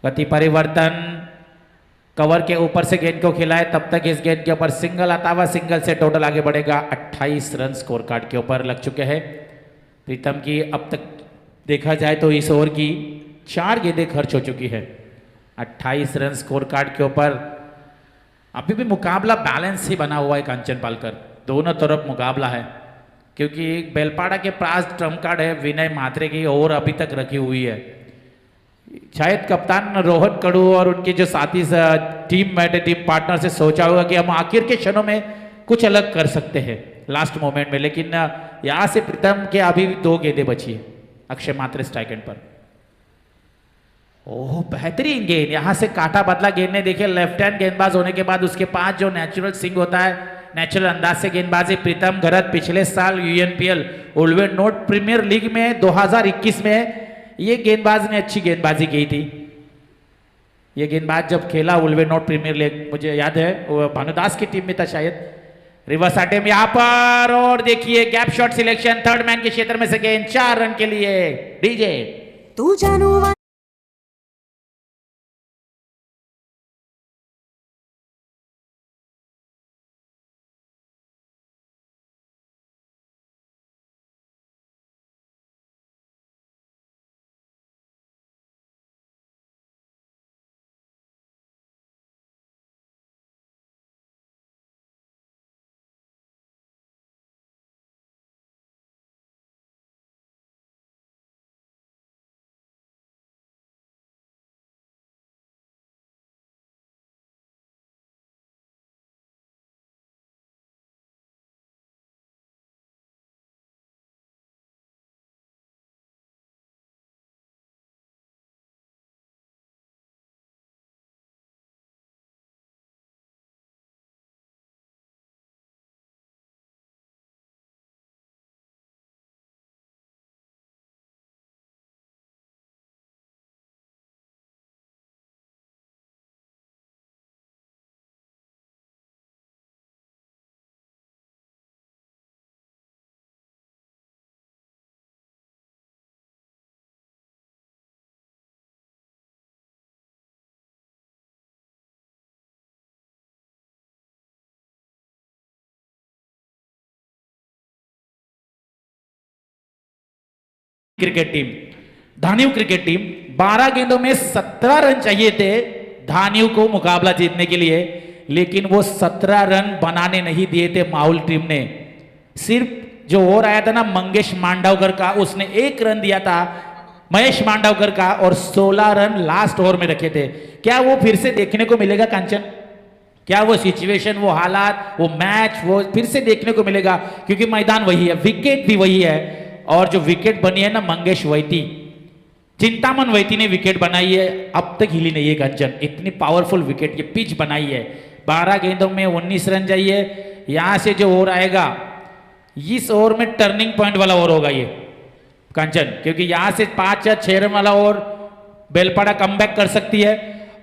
Speaker 4: गति परिवर्तन, कवर के ऊपर से गेंद को खिलाए, तब तक इस गेंद के ऊपर सिंगल आता हुआ, सिंगल से टोटल आगे बढ़ेगा। 28 रन स्कोर कार्ड के ऊपर लग चुके हैं प्रीतम की। अब तक देखा जाए तो इस ओवर की 4 गेंदें खर्च हो चुकी है। 28 रन स्कोर कार्ड के ऊपर। अभी भी मुकाबला बैलेंस ही बना हुआ है कांचन पालकर, दोनों तरफ मुकाबला है, क्योंकि बेलपाड़ा के पास ट्रम्प कार्ड है विनय म्हात्रे की ओवर अभी तक रखी हुई है। शायद कप्तान रोहन कड़ू और उनके जो साथी टीम मेट टीम पार्टनर से सोचा होगा कि हम आखिर के क्षणों में कुछ अलग कर सकते हैं लास्ट मोमेंट में, लेकिन यहाँ से प्रीतम के अभी 2 गेंदें बची है। अक्षय म्हात्रे स्ट्राइक एंड पर। ओह बेहतरीन गेंद, यहाँ से काटा बदला गेंद ने। देखिए लेफ्ट हैंड गेंदबाज होने के बाद उसके पास जो नेचुरल स्विंग होता है, नेचुरल अंदाज से गेंदबाजी। प्रीतम घरत पिछले साल यूएनपीएल उल्वे नोट प्रीमियर लीग में 2021 में ये गेंदबाज ने अच्छी गेंदबाजी की थी। ये गेंदबाज जब खेला उल्वे नोट प्रीमियर लीग, मुझे याद है वो भानुदास की टीम में था शायद। रिवर्स अटेम्प्ट यहाँ पर, और देखिए gap shot selection, third man के क्षेत्र में से गेंद 4 रन के लिए। डीजे
Speaker 6: तू जानू
Speaker 4: cricket team, Dhaniv cricket team 12 गेंदों में 17 रन चाहिए थे धानिव को मुकाबला जीतने के लिए, लेकिन वो 17 रन बनाने नहीं दिए थे माहौल टीम ने। सिर्फ जो ओवर आया था ना मंगेश मांडवकर का, उसने 1 रन दिया था महेश मांडवकर का, और 16 रन लास्ट ओवर में रखे थे। क्या वो फिर से देखने को मिलेगा कांचन? क्या वो सिचुएशन, वो हालात, वो मैच वो फिर से देखने को मिलेगा? क्योंकि मैदान वही है, विकेट भी वही है, और जो विकेट बनी है ना मंगेश वैती, चिंतामन वैती ने विकेट बनाई है, अब तक हिली नहीं है कंचन। इतनी पावरफुल विकेट ये पिच बनाई है। 12 गेंदों में 19 रन चाहिए। यहां से जो ओवर आएगा, इस ओवर में टर्निंग पॉइंट वाला ओवर होगा ये कंचन, क्योंकि यहां से 5 या 6 रन वाला ओवर बेलपाड़ा कमबैक कर सकती है,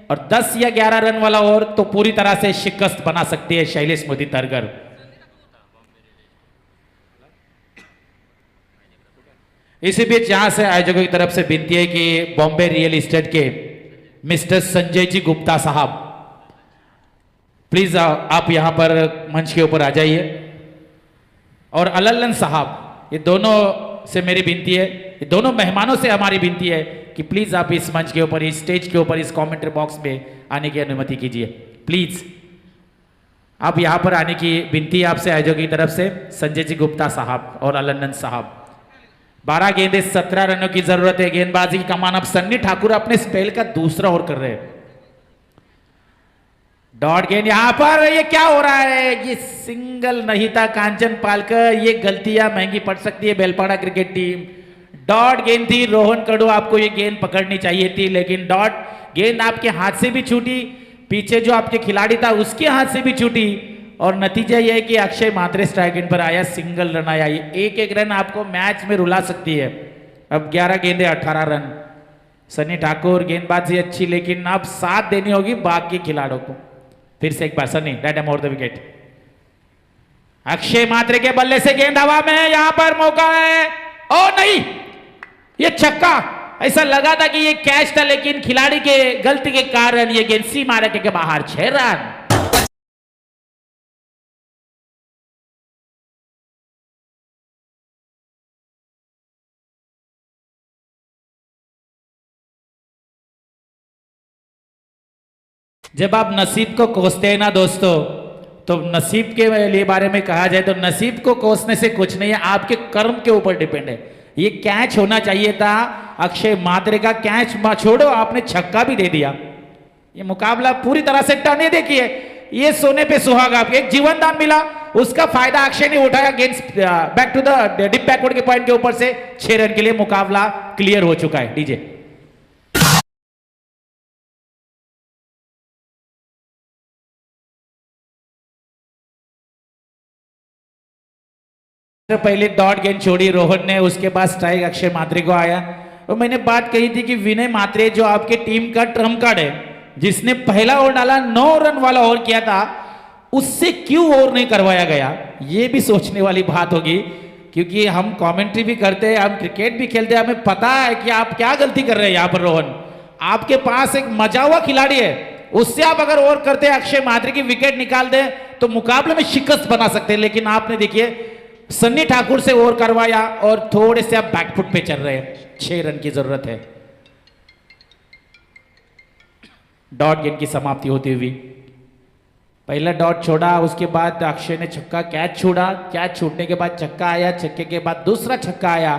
Speaker 4: और 10 या 11 रन वाला ओवर तो पूरी तरह से शिकस्त बना सकती है शैलेश मोदी तरगर। इसी बीच यहां से आयोजकों की तरफ से विनती है कि बॉम्बे रियल एस्टेट के मिस्टर संजय जी गुप्ता साहब, प्लीज आप यहां पर मंच के ऊपर आ जाइए, और अलल्लन साहब, ये दोनों से मेरी विनती है, ये दोनों मेहमानों से हमारी विनती है कि प्लीज आप इस मंच के ऊपर, इस स्टेज के ऊपर, इस कमेंट्री बॉक्स में आने की अनुमति कीजिए। प्लीज आप यहां पर आने की विनती है आपसे आयोजकों की तरफ से, संजय जी गुप्ता साहब और अलल्लन साहब। 12 गेंदे 17 रनों की जरूरत है। गेंदबाजी की कमान अब सन्नी ठाकुर अपने स्पेल का दूसरा ओवर कर रहे हैं। डॉट गेंद यहां पर, ये क्या हो रहा है? ये सिंगल नहीं था कांचन पालकर, ये गलतियां महंगी पड़ सकती है बेलपाड़ा क्रिकेट टीम। डॉट गेंद थी, रोहन कड़ू आपको ये गेंद पकड़नी चाहिए थी, लेकिन डॉट गेंद आपके हाथ से भी छूटी, पीछे जो आपके खिलाड़ी था उसके हाथ से भी छूटी, और नतीजा यह है कि अक्षय मात्रे स्ट्राइक एंड पर आया, सिंगल रन आया। ये एक रन आपको मैच में रुला सकती है। अब 11 गेंदे 18 रन। सनी ठाकुर गेंदबाजी अच्छी, लेकिन अब साथ देनी होगी बाकी खिलाड़ियों को। फिर से एक बार Sunny, dead arm over the wicket. Akshay Mhatre के बल्ले से गेंद हवा में, यहां पर मौका है, ओ नहीं, ये छक्का। ऐसा लगा था कि ये कैच था, लेकिन खिलाड़ी के गलती के कारण ये गेंद सीमा रेखा के बाहर। 6 रन। जब आप नसीब को कोसते हैं ना दोस्तों, तो नसीब के लिए बारे में कहा जाए तो नसीब को कोसने से कुछ नहीं है, आपके कर्म के ऊपर डिपेंड है। ये कैच होना चाहिए था, अक्षय मात्रे का कैच छोड़ो, आपने छक्का भी दे दिया। ये मुकाबला पूरी तरह से टर्न, ये देखिए, ये सोने पे सुहागा, एक जीवन दान मिला, उसका फायदा अक्षय ने उठाया against back to the deep backward के पॉइंट के ऊपर से 6 रन के लिए मुकाबला क्लियर हो चुका है। डीजे पहले डॉट गेंद छोड़ी रोहन ने, उसके बाद स्ट्राइक अक्षय मात्रे को आया। और मैंने बात कही थी कि विनय मात्रे जो आपके टीम का ट्रम्प कार्ड है, जिसने पहला ओवर डाला 9 रन वाला ओवर किया था, उससे क्यों ओवर नहीं करवाया गया? ये भी सोचने वाली बात होगी, क्योंकि हम कमेंट्री भी करते हैं, हम क्रिकेट भी खेलते हैं, हमें पता है कि आप क्या गलती कर रहे हैं। यहाँ पर रोहन, आपके पास एक मजा हुआ खिलाड़ी है, उससे आप अगर ओवर करते अक्षय मात्रे की विकेट निकाल दें तो मुकाबले में शिकस्त बना सकते हैं। लेकिन आपने देखिए सन्नी ठाकुर से ओवर करवाया और थोड़े से आप बैकफुट पे चल रहे हैं। 6 रन की जरूरत है। डॉट गेंद की समाप्ति होती हुई, पहला डॉट छोड़ा, उसके बाद अक्षय ने छक्का कैच छोड़ा, कैच छूटने के बाद छक्का आया, छक्के के बाद दूसरा छक्का आया,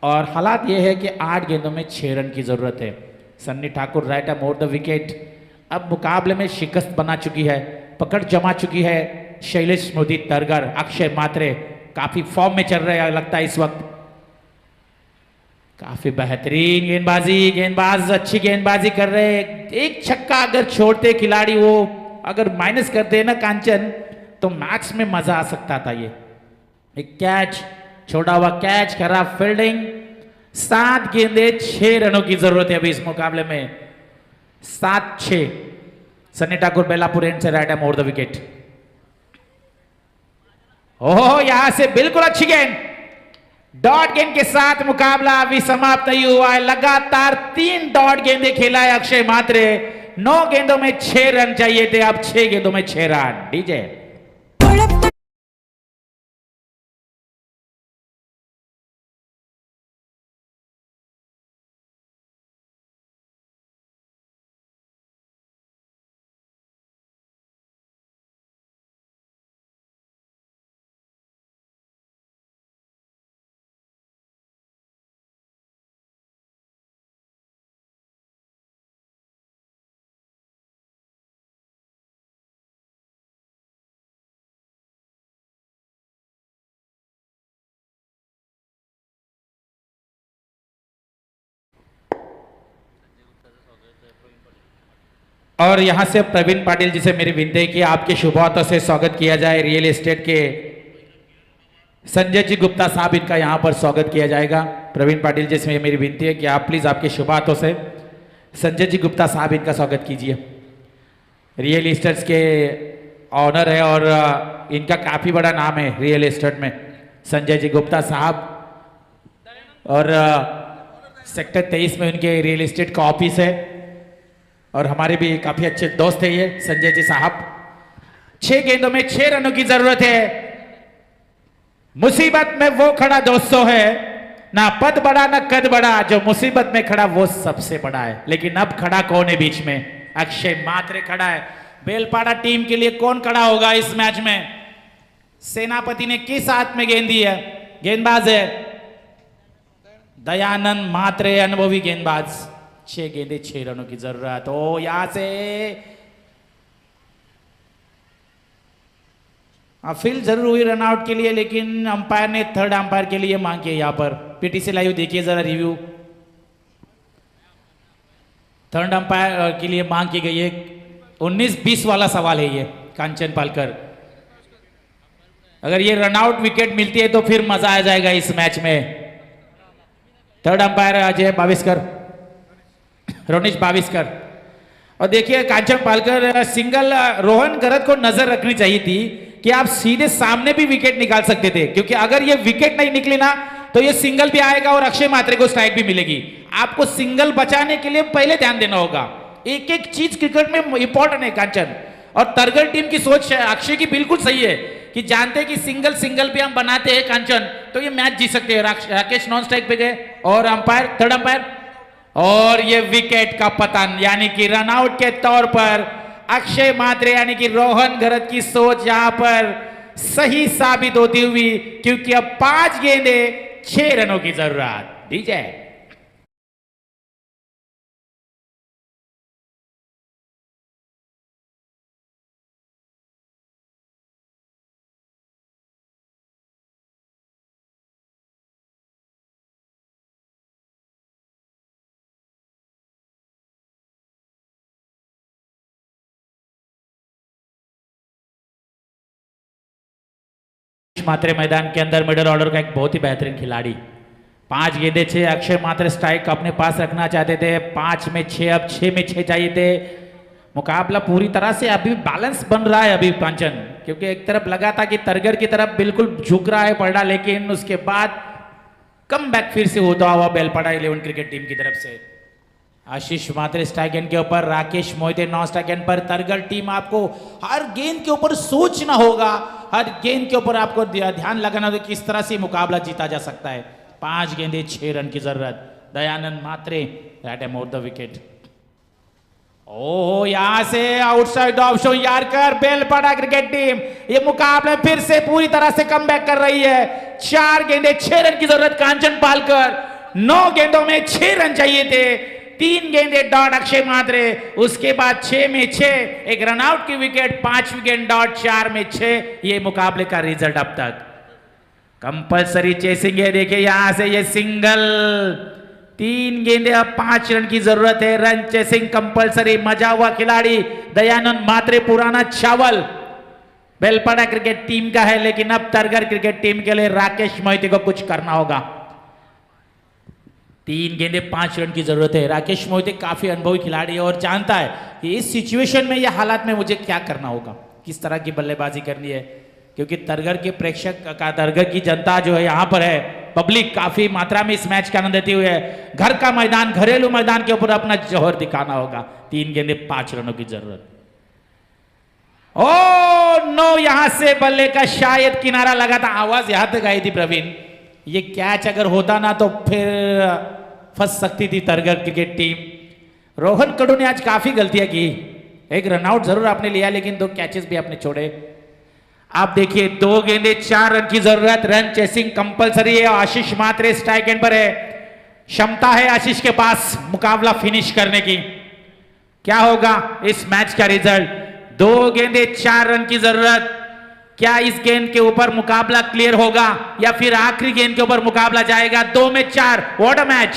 Speaker 4: और हालात यह है कि 8 गेंदों में 6 रन की जरूरत है। Sunny Thakur right arm over the wicket. अब मुकाबले में शिकस्त बना चुकी है, पकड़ जमा चुकी है शैलेश मोदी तरगर। अक्षय मात्रे काफी फॉर्म में चल रहे हैं लगता है इस वक्त, काफी बेहतरीन गेंदबाजी, गेंदबाज अच्छी गेंदबाजी कर रहे हैं। एक छक्का अगर छोड़ते खिलाड़ी, वो अगर माइनस करते ना कांचन, तो मैच में मजा आ सकता था। ये एक कैच छोड़ा हुआ, कैच खराब फील्डिंग। 7 गेंदे 6 रनों की जरूरत है अभी इस मुकाबले में। 7-6। सन्नी ठाकुर बेलापुर एंड से right arm over the wicket. Oh, यहां से बिल्कुल अच्छी गेंद। डॉट गेंद के साथ मुकाबला अभी समाप्त नहीं हुआ है। लगातार 3 डॉट गेंदे खेला है अक्षय मात्रे। 9 गेंदों में 6 रन चाहिए थे, अब 6 गेंदों में 6 रन। डीजे और यहां से प्रवीण पाटिल जी से मेरी विनती है कि आपके शुभ हाथों से स्वागत किया जाए। रियल एस्टेट के संजय जी गुप्ता साहब, इनका यहां पर स्वागत किया जाएगा। प्रवीण पाटिल जी से मेरी विनती है कि आप प्लीज आपके शुभ हाथों से संजय जी गुप्ता साहब इनका स्वागत कीजिए। रियल एस्टेट्स के ऑनर है और इनका काफी बड़ा नाम है रियल एस्टेट में, संजय जी गुप्ता साहब। और सेक्टर 23 में उनके रियल एस्टेट का ऑफिस है और हमारे भी काफी अच्छे दोस्त है ये संजय जी साहब। 6 गेंदों में 6 रनों की जरूरत है। मुसीबत में वो खड़ा दोस्तों है, ना पद बड़ा ना कद बड़ा, जो मुसीबत में खड़ा वो सबसे बड़ा है। लेकिन अब खड़ा कौन है बीच में? अक्षय मात्रे खड़ा है। बेलपाड़ा टीम के लिए कौन खड़ा होगा इस मैच में? सेनापति ने किस हाथ में गेंद दी है? गेंदबाज है दयानंद मात्रे, अनुभवी गेंदबाज। 6 गेंदे 6 रनों की जरूरत। ओ यहां से फील्ड जरूर हुई रनआउट के लिए, लेकिन अंपायर ने थर्ड अंपायर के लिए मांग की। यहां पर पीटीसी लाइव देखिए जरा रिव्यू। थर्ड अंपायर के लिए मांग की गई है। 19-20 वाला सवाल है ये कांचन पालकर। अगर ये रनआउट विकेट मिलती है तो फिर मजा आ जाएगा इस मैच में। Third umpire Ajay Baviskar, Ronish Baviskar. और देखिए कांचन पालकर, सिंगल रोहन गरत को नजर रखनी चाहिए थी कि आप सीधे सामने भी विकेट निकाल सकते थे, क्योंकि अगर ये विकेट नहीं निकली ना तो ये सिंगल भी आएगा और अक्षय मात्रे को स्ट्राइक भी मिलेगी। आपको सिंगल बचाने के लिए पहले ध्यान देना होगा। एक एक चीज क्रिकेट में इंपॉर्टेंट है कांचन। और तरगढ़ टीम की सोच अक्षय की बिल्कुल सही है कि जानते हैं कि सिंगल सिंगल भी हम बनाते हैं कांचन तो ये मैच जीत सकते हैं। राकेश नॉन स्ट्राइक पे गए और अंपायर, थर्ड अंपायर, और ये विकेट का पतन, यानी कि रनआउट के तौर पर अक्षय मात्रे यानी कि रोहन गरत की सोच यहां पर सही साबित होती हुई, क्योंकि अब 5 गेंदे 6 रनों की जरूरत। डीजे मात्रे मैदान के अंदर मिडिल ऑर्डर का एक बहुत ही बेहतरीन खिलाड़ी। 5 गेंदे 6 अक्षय मात्रे स्ट्राइक अपने पास रखना चाहते थे। 5 में 6, अब 6 में 6 चाहिए थे। मुकाबला पूरी तरह से अभी बैलेंस बन रहा है अभी कांचन, क्योंकि एक तरफ लगा था कि तरगढ़ की तरफ बिल्कुल झुक रहा है पलड़ा, लेकिन उसके बाद कम बैक फिर से होता हुआ बेलपाड़ा 11 क्रिकेट टीम की तरफ से। आशीष मात्रे स्ट्राइक एंड के ऊपर, Rakesh Mohite non strike end पर। तरगढ़ टीम आपको हर गेंद के ऊपर सोचना होगा, हर गेंद के ऊपर आपको ध्यान लगाना होगा किस तरह से मुकाबला जीता जा सकता है। 5 गेंदे 6 रन की जरूरत। Dayanand Mhatre that arm out the wicket. Oh यहां से outside option yorker, Belpada cricket team ये मुकाबला फिर से पूरी तरह से कमबैक कर रही है। 4 गेंदे 6 रन की जरूरत कांचन पालकर। 9 गेंदों में 6 रन चाहिए थे। 3 गेंदे डॉट अक्षय मात्रे, उसके बाद 6 में 6, एक रनआउट की विकेट, 5 विकेट डॉट, 4 में 6। ये मुकाबले का रिजल्ट अब तक। कंपलसरी चेसिंग है, देखिए यहां से ये सिंगल। 3 गेंदे अब 5 रन की जरूरत है। Run chasing compulsory. मजा हुआ खिलाड़ी दयानंद मात्रे, पुराना चावल बेलपाड़ा क्रिकेट टीम का है, लेकिन अब तरगढ़ क्रिकेट टीम के लिए राकेश मोहिते को कुछ करना होगा। 3 गेंदे 5 रन की जरूरत है। राकेश मोहिते काफी अनुभवी खिलाड़ी है और जानता है कि इस सिचुएशन में, या हालात में मुझे क्या करना होगा, किस तरह की बल्लेबाजी करनी है, क्योंकि तरगढ़ के प्रेक्षक का, तरगढ़ की जनता जो है यहाँ पर है, पब्लिक काफी मात्रा में इस मैच का आनंद लेती हुई है। घर का मैदान, घरेलू मैदान के ऊपर अपना जौहर दिखाना होगा। 3 गेंदे 5 रनों की जरूरत। ओ नो, यहां से बल्ले का शायद किनारा लगा था, आवाज यहां तक आई थी प्रवीण। ये कैच अगर होता ना तो फिर फंस सकती थी तरगढ़ क्रिकेट टीम। रोहन कडू ने आज काफी गलतियां की। एक रनआउट जरूर आपने लिया, लेकिन 2 कैचेस भी आपने छोड़े। आप देखिए 2 गेंदे 4 रन की जरूरत। रन चेसिंग कंपलसरी है। आशीष मात्रे स्ट्राइक एंड पर है। क्षमता है आशीष के पास मुकाबला फिनिश करने की। क्या होगा इस मैच का रिजल्ट? 2 गेंदे 4 रन की जरूरत। क्या इस गेंद के ऊपर मुकाबला क्लियर होगा या फिर आखिरी गेंद के ऊपर मुकाबला जाएगा? 2 में 4। What a match.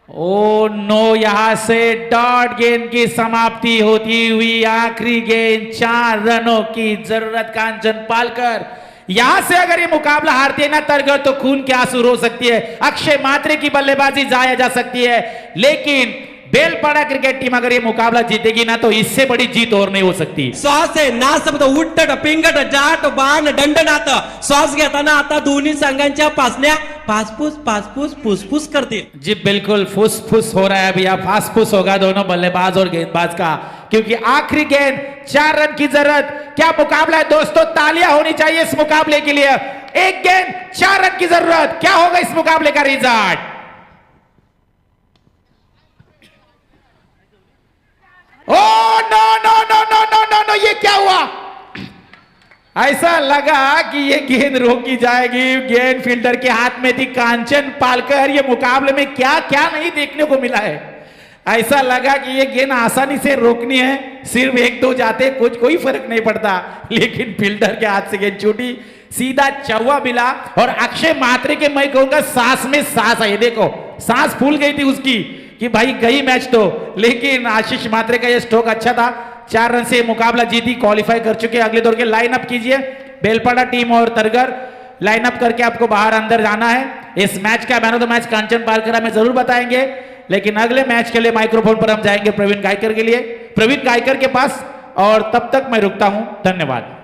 Speaker 4: Oh no, यहां से डॉट गेंद की समाप्ति होती हुई आखिरी गेंद, 4 रनों की जरूरत कांचन पालकर। यहां से अगर ये मुकाबला हारती है ना तरगर, तो खून के आंसू रो सकती है, अक्षय मात्रे की बल्लेबाजी जाया जा सकती है, लेकिन बेलपाड़ा क्रिकेट टीम अगर ये मुकाबला जीतेगी ना तो इससे बड़ी जीत और नहीं हो सकती।
Speaker 7: श्वास आहे ना शब्द उट्टट पिंगट जाट बाण दंडनाथ श्वास घेताना आता दोन्ही संघांच्या पासण्या पासपूस फुसफुस करतील।
Speaker 4: जी बिल्कुल, फुसफुस हो रहा है भैया, फासफुस होगा दोनों बल्लेबाज और गेंदबाज का, क्योंकि आखिरी गेंद 4 रन की जरूरत। क्या मुकाबला है दोस्तों, तालियां होनी चाहिए इस मुकाबले के लिए। एक गेंद 4 रन की जरूरत, क्या होगा इस मुकाबले का result? Oh no no no no no no no, ये क्या हुआ? ऐसा लगा कि ये गेंद रोकी जाएगी, गेंद फील्डर के हाथ में थी। कांचन पालकर, ये मुकाबले में क्या क्या नहीं देखने को मिला है। ऐसा लगा कि ये गेंद आसानी से रोकनी है, सिर्फ 1-2 जाते कोई फर्क नहीं पड़ता, लेकिन फील्डर के हाथ से गेंद छूटी, सीधा चौवा मिला। और अक्षय मात्रे के, मैं कहूंगा सांस में सांस है, देखो सांस फूल गई थी उसकी कि भाई गई मैच तो, लेकिन आशीष मात्रे का ये स्ट्रोक अच्छा था। 4 रन से मुकाबला जीती, क्वालिफाई कर चुके। अगले दौर के लाइन अप कीजिए, बेलपाड़ा टीम और तरगर लाइन अप करके आपको बाहर अंदर जाना है। इस मैच का man of the match Kanchan Palkar हमें जरूर बताएंगे, लेकिन अगले मैच के लिए माइक्रोफोन पर हम जाएंगे प्रवीण गायकर के लिए, प्रवीण गायकर के पास, और तब तक मैं रुकता हूं। धन्यवाद।